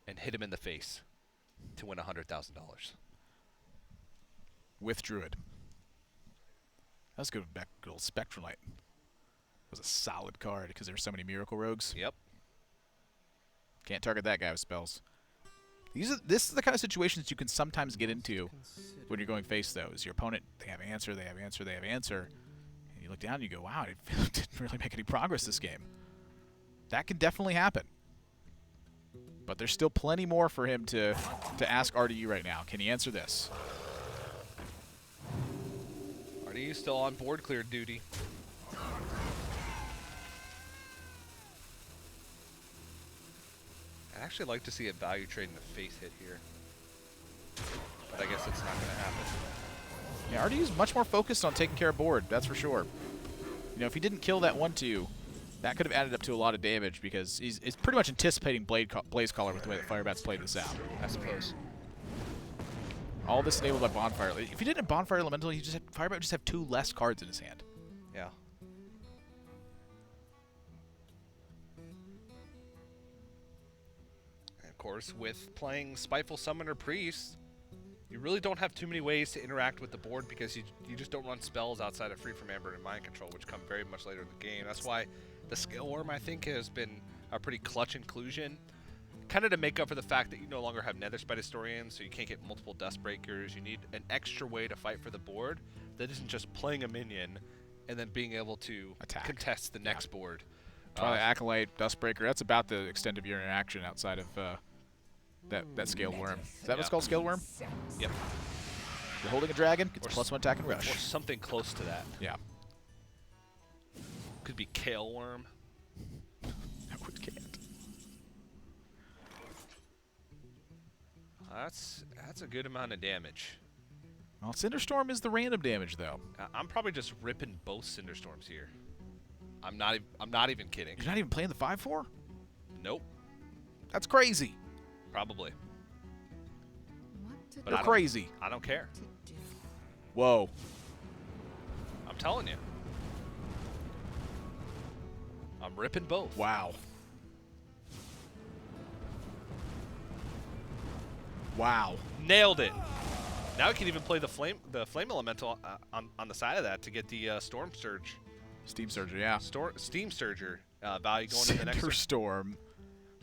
and hit him in the face to win $100,000. With Druid. That was good old Spectralite. It was a solid card because there were so many Miracle Rogues. Yep. Can't target that guy with spells. This is the kind of situations you can sometimes get into when you're going face, though. Is your opponent, they have answer, they have answer, they have answer. And you look down and you go, wow, I didn't really make any progress this game. That can definitely happen. But there's still plenty more for him to ask RDU right now. Can he answer this? RDU still on board clear duty. I'd actually like to see a value trade in the face hit here. But I guess it's not going to happen. Yeah, RDU's much more focused on taking care of board, that's for sure. You know, if he didn't kill that 1/2, that could have added up to a lot of damage because he's pretty much anticipating Blaze Caller with the way that Firebat's played this out, I suppose. All this enabled by Bonfire. If he didn't have Bonfire Elemental, Firebat would just have 2 less cards in his hand. Yeah. And of course, with playing Spiteful Summoner Priest, you really don't have too many ways to interact with the board because you just don't run spells outside of Free from Amber and Mind Control, which come very much later in the game. That's why the Scale Worm, I think, has been a pretty clutch inclusion. Kind of to make up for the fact that you no longer have Nether Spite Historians, so you can't get multiple Dustbreakers. You need an extra way to fight for the board that isn't just playing a minion and then being able to contest the next board. Twilight Acolyte, Dustbreaker, that's about the extent of your interaction outside of that Scaled Worm. Is that what's called Scaled Worm? Yep. You're holding a dragon, gets +1 attack and rush. Or something close to that. Yeah. Could be Kale Worm. That would can't. That's a good amount of damage. Well, Cinderstorm is the random damage, though. I'm probably just ripping both Cinderstorms here. I'm not even kidding. You're not even playing the 5/4? Nope. That's crazy. Probably. But You're crazy. I don't care. Whoa. I'm telling you. I'm ripping both. Wow. Wow. Nailed it. Now I can even play the flame elemental on the side of that to get the Storm Surge. Steam Surger, yeah. Steam Surger value going to the next. Cinderstorm.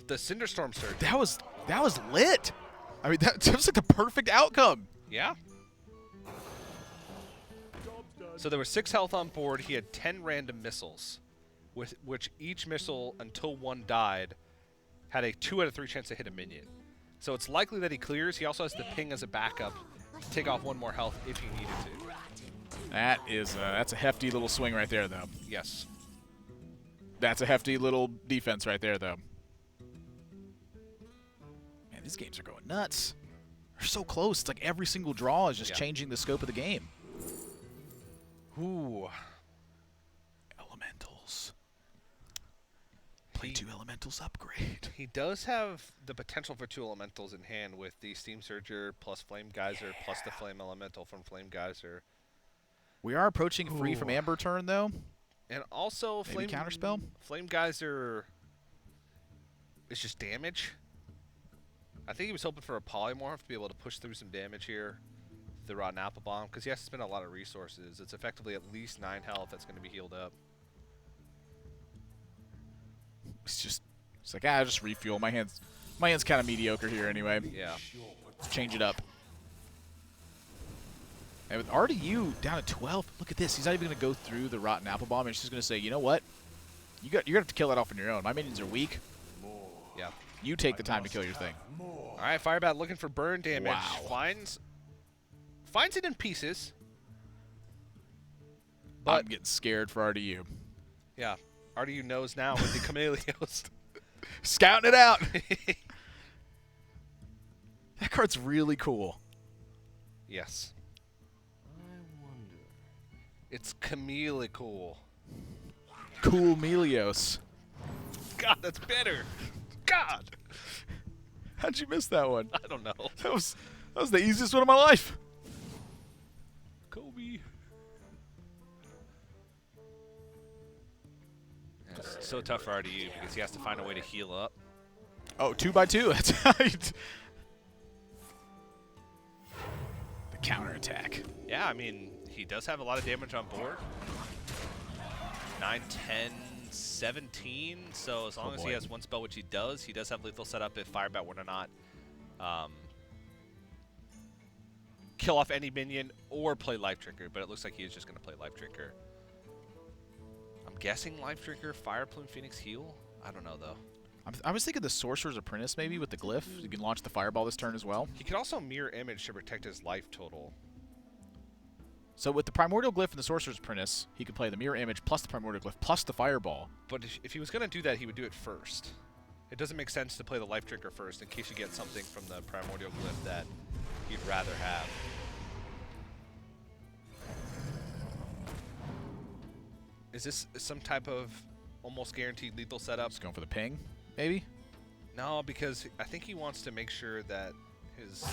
The Cinderstorm Surge. That was lit. I mean, that was like the perfect outcome. Yeah. Job's done. So there was 6 health on board. He had 10 random missiles, with which each missile, until one died, had a 2 out of 3 chance to hit a minion. So it's likely that he clears. He also has the ping as a backup to take off 1 more health if he needed to. That's a hefty little swing right there, though. Yes. That's a hefty little defense right there, though. Man, these games are going nuts. They're so close. It's like every single draw is just changing the scope of the game. Ooh. Elementals. Play 2 elementals upgrade. He does have the potential for 2 elementals in hand with the Steam Surger plus Flame Geyser plus the Flame Elemental from Flame Geyser. We are approaching free from Amber turn, though. And also, Maybe Counterspell? Flame Geyser is just damage. I think he was hoping for a Polymorph to be able to push through some damage here. The Rotten Apple Bomb, because he has to spend a lot of resources. It's effectively at least 9 health that's going to be healed up. It's like, I'll just refuel. My hand's kind of mediocre here anyway. Yeah. Let's change it up. And with RDU down at 12, look at this. He's not even going to go through the Rotten Apple Bomb. He's just going to say, you know what? You're going to have to kill that off on your own. My minions are weak. Yeah. You take the time to kill your thing. All right, Firebat looking for burn damage. Wow. Finds it in pieces. I'm But getting scared for RDU. yeah, RDU knows now with the Chameleos. Scouting it out. That card's really cool. Yes. It's Camille cool. Cool Melios. God, that's better. God. How'd you miss that one? I don't know. That was the easiest one of my life. Kobe. It's so tough for RDU because he has to find a way to heal up. Oh, 2x2. That's how you the counterattack. Yeah, I mean, he does have a lot of damage on board. 9, 10, 17. So as long as he has 1 spell, which he does have lethal setup if Firebat were to not kill off any minion or play Life Drinker. But it looks like he is just going to play Life Drinker. I'm guessing Life Drinker, Fire Plume, Phoenix Heal. I don't know though. I was thinking the Sorcerer's Apprentice maybe with the glyph. You can launch the Fireball this turn as well. He could also mirror image to protect his life total. So with the Primordial Glyph and the Sorcerer's Apprentice, he could play the mirror image plus the Primordial Glyph plus the Fireball. But if he was going to do that, he would do it first. It doesn't make sense to play the Life Drinker first in case you get something from the Primordial Glyph that you'd rather have. Is this some type of almost guaranteed lethal setup? Just going for the ping, maybe? No, because I think he wants to make sure that his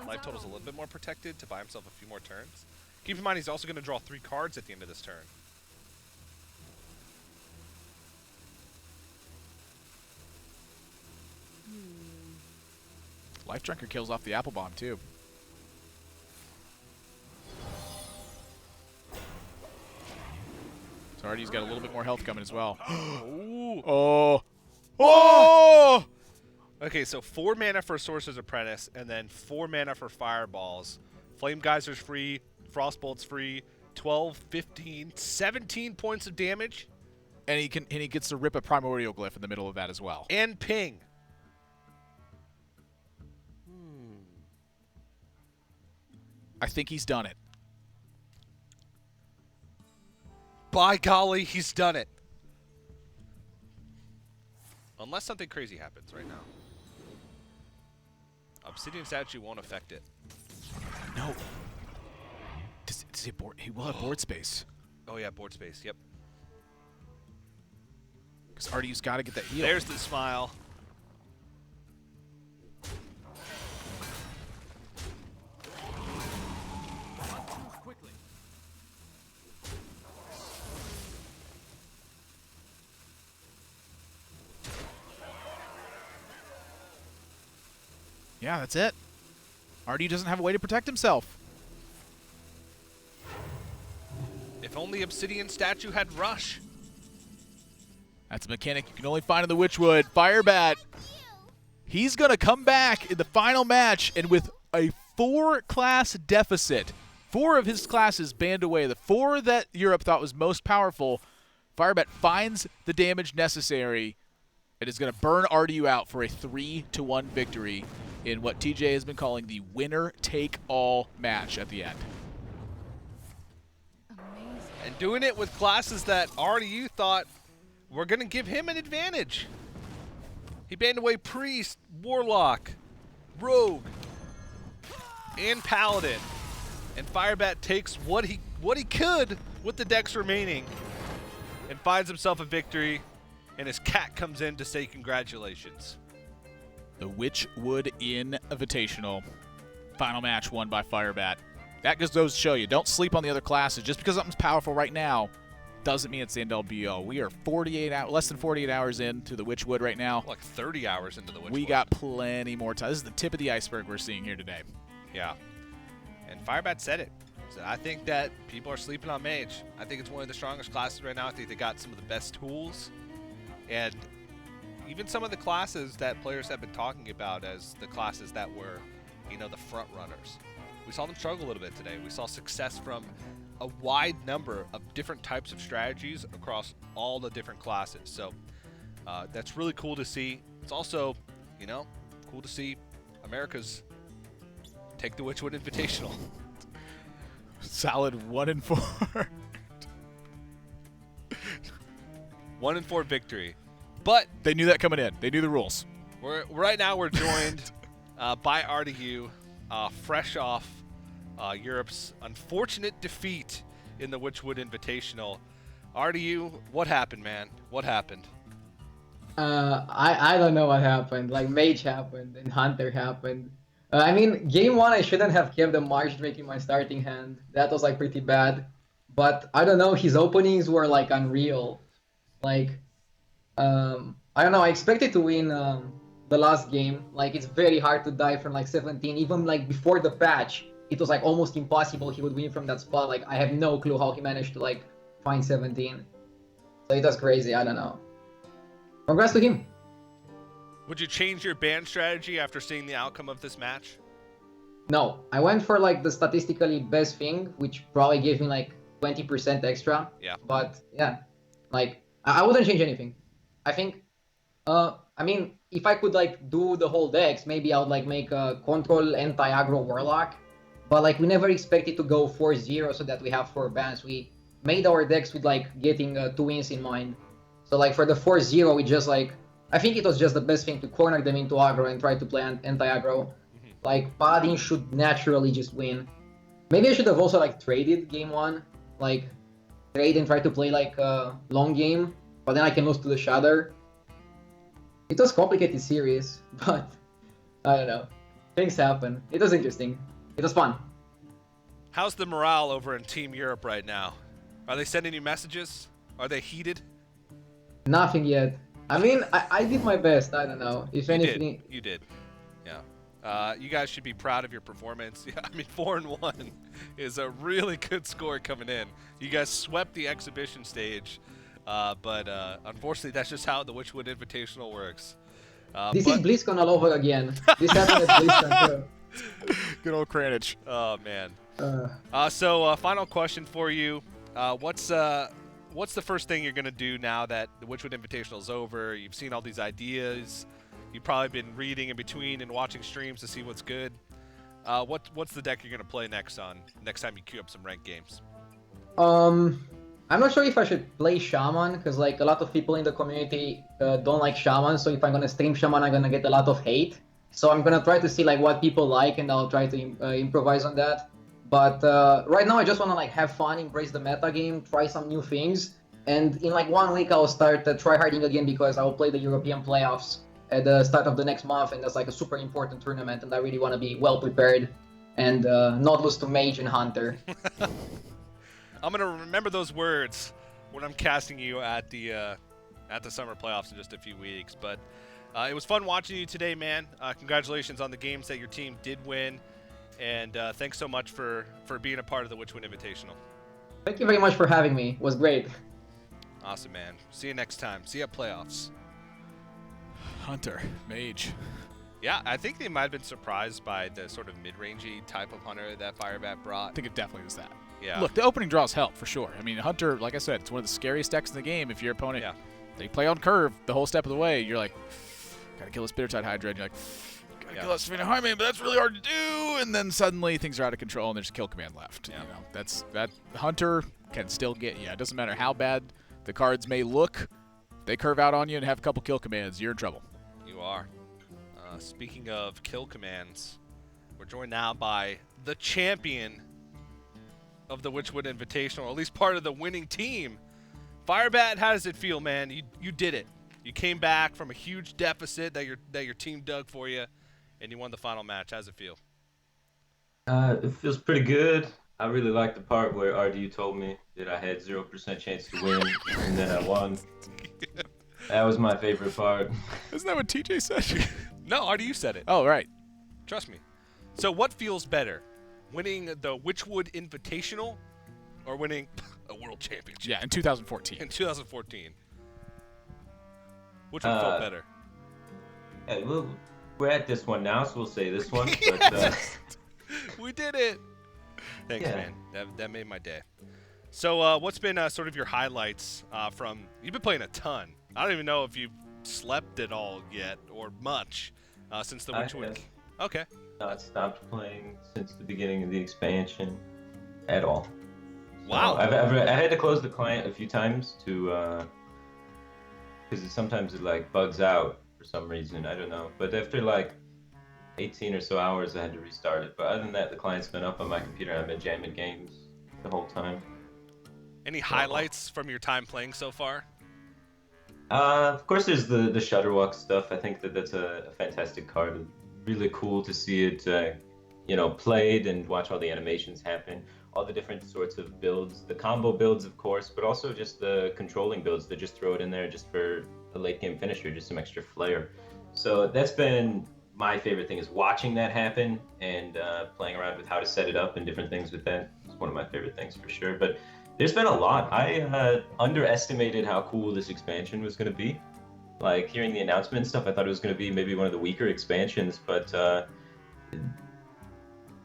life total is a little bit more protected to buy himself a few more turns. Keep in mind, he's also going to draw 3 cards at the end of this turn. Life Drinker kills off the Apple Bomb, too. So RDU's got a little bit more health coming as well. Oh! Oh! Okay, so 4 mana for Sorcerer's Apprentice, and then 4 mana for Fireballs. Flame Geyser's free, Frostbolt's free, 12, 15, 17 points of damage. And he gets to rip a Primordial Glyph in the middle of that as well. And ping. I think he's done it. By golly, he's done it. Unless something crazy happens right now. Obsidian statue won't affect it. No. Does he, he will have board space. Oh yeah, board space, yep. Because RDU's got to get that heal. There's the smile. Yeah, that's it. RDU doesn't have a way to protect himself. If only Obsidian statue had rush. That's a mechanic you can only find in the Witchwood. Firebat. He's going to come back in the final match, and with a 4-class deficit, 4 of his classes banned away. The 4 that Europe thought was most powerful, Firebat finds the damage necessary and is going to burn RDU out for a 3-1 victory in what TJ has been calling the winner-take-all match at the end. And doing it with classes that RDU thought were going to give him an advantage. He banned away Priest, Warlock, Rogue, and Paladin. And Firebat takes what he could with the decks remaining and finds himself a victory, and his cat comes in to say congratulations. The Witchwood Inn-vitational. Final match won by Firebat. That just goes to show you, don't sleep on the other classes. Just because something's powerful right now doesn't mean it's the end-all be-all. We are less than 48 hours into the Witchwood right now. Like 30 hours into the Witchwood. We got plenty more time. This is the tip of the iceberg we're seeing here today. Yeah. And Firebat said it. So I think that people are sleeping on Mage. I think it's one of the strongest classes right now. I think they got some of the best tools. And even some of the classes that players have been talking about as the classes that were, the front runners. We saw them struggle a little bit today. We saw success from a wide number of different types of strategies across all the different classes. So that's really cool to see. It's also, cool to see America's take the Witchwood Invitational. Solid 1-4. 1-4 victory. But they knew that coming in. They knew the rules. Right now we're joined by RDU, fresh off Europe's unfortunate defeat in the Witchwood Invitational. RDU, what happened, man? What happened? I don't know what happened. Like Mage happened and Hunter happened. Game 1 I shouldn't have kept the March making my starting hand. That was like pretty bad. But I don't know, his openings were like unreal. Like, I don't know, I expected to win the last game. Like, it's very hard to die from like 17. Even like before the patch, it was like almost impossible he would win from that spot. Like, I have no clue how he managed to like find 17. So it was crazy, I don't know. Congrats to him. Would you change your ban strategy after seeing the outcome of this match? No, I went for like the statistically best thing, which probably gave me like 20% extra. Yeah. But yeah, like I wouldn't change anything. I think, if I could like do the whole decks, maybe I would like make a control anti-aggro Warlock. But like we never expected to go 4-0 so that we have 4 bans. We made our decks with like getting 2 wins in mind. So like for the 4-0, we just like, I think it was just the best thing to corner them into aggro and try to play anti-aggro. Like, Paladin should naturally just win. Maybe I should have also, like, traded game 1. Like, trade and try to play, like, a long game. But then I can lose to the Shatter. It was complicated series, but I don't know. Things happen. It was interesting. It was fun. How's the morale over in Team Europe right now? Are they sending you messages? Are they heated? Nothing yet. I did my best. I don't know. If anything, you did. Yeah. You guys should be proud of your performance. Yeah, 4-1 is a really good score coming in. You guys swept the exhibition stage, but unfortunately, that's just how the Witchwood Invitational works. This is BlizzCon all over again. This happened at BlizzCon too. Good old Kranich. Oh man. So final question for you: What's the first thing you're going to do now that the Witchwood Invitational is over? You've seen all these ideas. You've probably been reading in between and watching streams to see what's good. What's the deck you're going to play next time you queue up some ranked games? I'm not sure if I should play Shaman, because like a lot of people in the community don't like Shaman. So if I'm going to stream Shaman, I'm going to get a lot of hate. So I'm going to try to see like what people like, and I'll try to improvise on that. But right now I just want to like have fun, embrace the meta game, try some new things, and in like 1 week I'll start tryharding again, because I will play the European playoffs at the start of the next month, and that's like a super important tournament, and I really want to be well prepared and not lose to Mage and Hunter. I'm gonna remember those words when I'm casting you at the summer playoffs in just a few weeks. But it was fun watching you today, man. Congratulations on the games that your team did win. And thanks so much for being a part of the Witchwood Invitational. Thank you very much for having me. It was great. Awesome, man. See you next time. See you at playoffs. Hunter, Mage. Yeah, I think they might have been surprised by the sort of mid-rangey type of hunter that Firebat brought. I think it definitely was that. Yeah. Look, the opening draws help for sure. I mean, Hunter, like I said, it's one of the scariest decks in the game. If your opponent, they play on curve the whole step of the way, you're like, gotta kill this Bittertide Hydra, and you're like, gotta kill that Savannah Highmane, but that's really hard to do. And then suddenly things are out of control, and there's a kill command left. Yeah. You know, that Hunter can still get you. It doesn't matter how bad the cards may look. They curve out on you and have a couple kill commands, you're in trouble. You are. Speaking of kill commands, we're joined now by the champion of the Witchwood Invitational, or at least part of the winning team. Firebat, how does it feel, man? You did it. You came back from a huge deficit that your team dug for you, and you won the final match. How's it feel? It feels pretty good. I really liked the part where RDU told me that I had 0% chance to win, and then I won. That was my favorite part. Isn't that what TJ said? No, RDU said it. Oh, right. Trust me. So what feels better, winning the Witchwood Invitational or winning a world championship? Yeah, in 2014. In 2014. Which one felt better? Yeah, we're at this one now, so we'll say this one. But, We did it. Thanks, Yeah. man. That made my day. So what's been sort of your highlights from... You've been playing a ton. I don't even know if you've slept at all yet or much since the I Witchwood. have Okay. not stopped playing since the beginning of the expansion at all. Wow. I had to close the client a few times to because sometimes it like bugs out for some reason. I don't know. But after like 18 or so hours, I had to restart it. But other than that, the client's been up on my computer. I've been jamming games the whole time. Any highlights from your time playing so far? Of course, there's the Shutterwalk stuff. I think that's a fantastic card. Really cool to see it, played and watch all the animations happen. All the different sorts of builds, the combo builds, of course, but also just the controlling builds that just throw it in there just for a late game finisher, just some extra flair. So that's been my favorite thing, is watching that happen and playing around with how to set it up and different things with that. It's one of my favorite things for sure. But there's been a lot. I underestimated how cool this expansion was going to be. Like, hearing the announcement and stuff, I thought it was going to be maybe one of the weaker expansions, but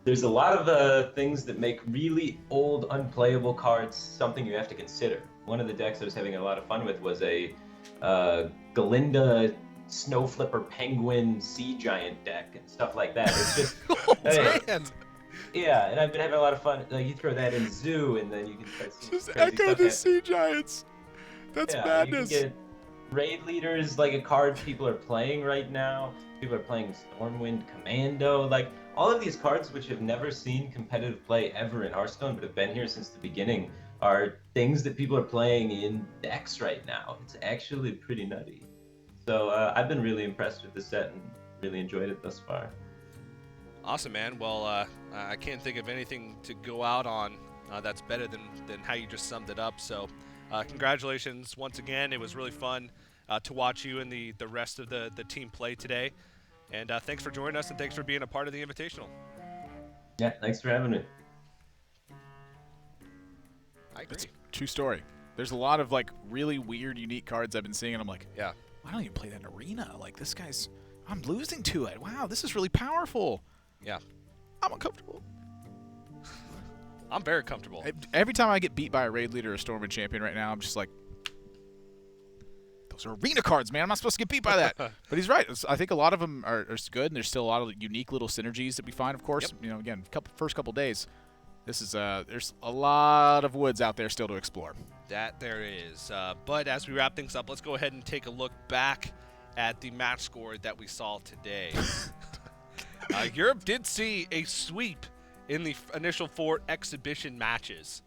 there's a lot of things that make really old, unplayable cards something you have to consider. One of the decks I was having a lot of fun with was a Galinda Snow Flipper Penguin Sea Giant deck and stuff like that. It's just... Man. Yeah, and I've been having a lot of fun. Like, you throw that in Zoo, and then you can start seeing Just crazy echo stuff the happen. Sea Giants. That's madness. You can get Raid Leaders, like a card people are playing right now. People are playing Stormwind Commando. Like, all of these cards, which have never seen competitive play ever in Hearthstone, but have been here since the beginning, are things that people are playing in decks right now. It's actually pretty nutty. So I've been really impressed with the set and really enjoyed it thus far. Awesome, man. Well, I can't think of anything to go out on that's better than how you just summed it up. So congratulations once again. It was really fun to watch you and the rest of the team play today. And thanks for joining us, and thanks for being a part of the Invitational. Yeah, thanks for having me. I agree. True story. There's a lot of like really weird, unique cards I've been seeing, and I'm like, Yeah. why don't you play that in arena? Like, this guy's, I'm losing to it. Wow, this is really powerful. Yeah. I'm uncomfortable. I'm very comfortable. Every time I get beat by a raid leader or a Stormwind champion right now, I'm just like, those are arena cards, man. I'm not supposed to get beat by that. But he's right. I think a lot of them are good, and there's still a lot of unique little synergies that we find, of course. Yep. Again, first couple days, this is there's a lot of woods out there still to explore. That there is. But as we wrap things up, let's go ahead and take a look back at the match score that we saw today. Europe did see a sweep in the initial 4 exhibition matches.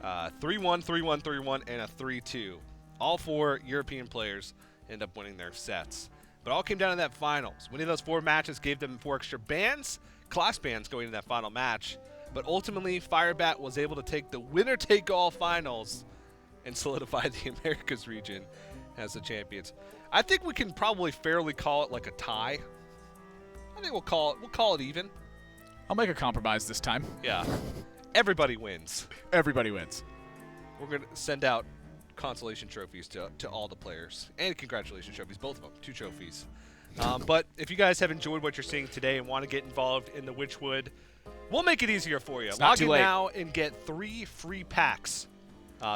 3-1, 3-1, 3-1, and a 3-2. All 4 European players end up winning their sets. But all came down to that finals. Winning those 4 matches gave them 4 extra bans, class bans going into that final match. But ultimately, Firebat was able to take the winner-take-all finals and solidify the Americas region as the champions. I think we can probably fairly call it like a tie. I think we'll call it even. I'll make a compromise this time. Yeah. Everybody wins. Everybody wins. We're going to send out consolation trophies to all the players. And congratulations trophies, both of them. 2 trophies But if you guys have enjoyed what you're seeing today and want to get involved in the Witchwood, we'll make it easier for you. It's not Log too in late. now and get 3 free packs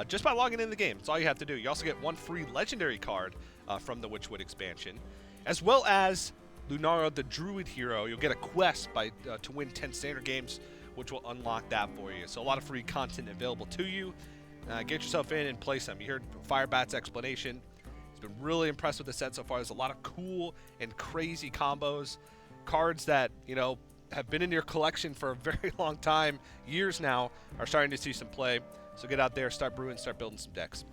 just by logging in the game. That's all you have to do. You also get 1 free legendary card from the Witchwood expansion, as well as Lunaro, the Druid hero. You'll get a quest to win 10 standard games, which will unlock that for you. So a lot of free content available to you. Get yourself in and play some. You heard Firebat's explanation. He's been really impressed with the set so far. There's a lot of cool and crazy combos. Cards that, have been in your collection for a very long time, years now, are starting to see some play. So get out there, start brewing, start building some decks.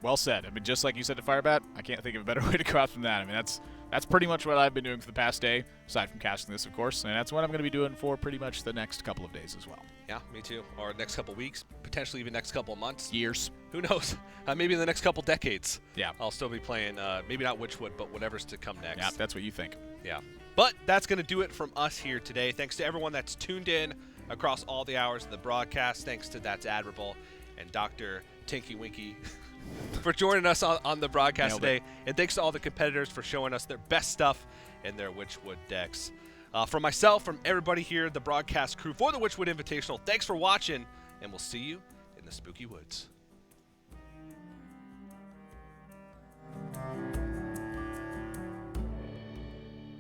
Well said. I mean, just like you said to Firebat, I can't think of a better way to go out from that. I mean, that's pretty much what I've been doing for the past day, aside from casting this, of course, and that's what I'm going to be doing for pretty much the next couple of days as well. Yeah, me too. Or next couple weeks, potentially even next couple months. Years. Who knows? Maybe in the next couple decades. Yeah. I'll still be playing, maybe not Witchwood, but whatever's to come next. Yeah, that's what you think. Yeah. But that's going to do it from us here today. Thanks to everyone that's tuned in across all the hours of the broadcast. Thanks to That's Admirable and Dr. Tinky Winky for joining us on the broadcast Nailed today. it. And thanks to all the competitors for showing us their best stuff in their Witchwood decks. From myself, from everybody here, the broadcast crew for the Witchwood Invitational, thanks for watching, and we'll see you in the spooky woods.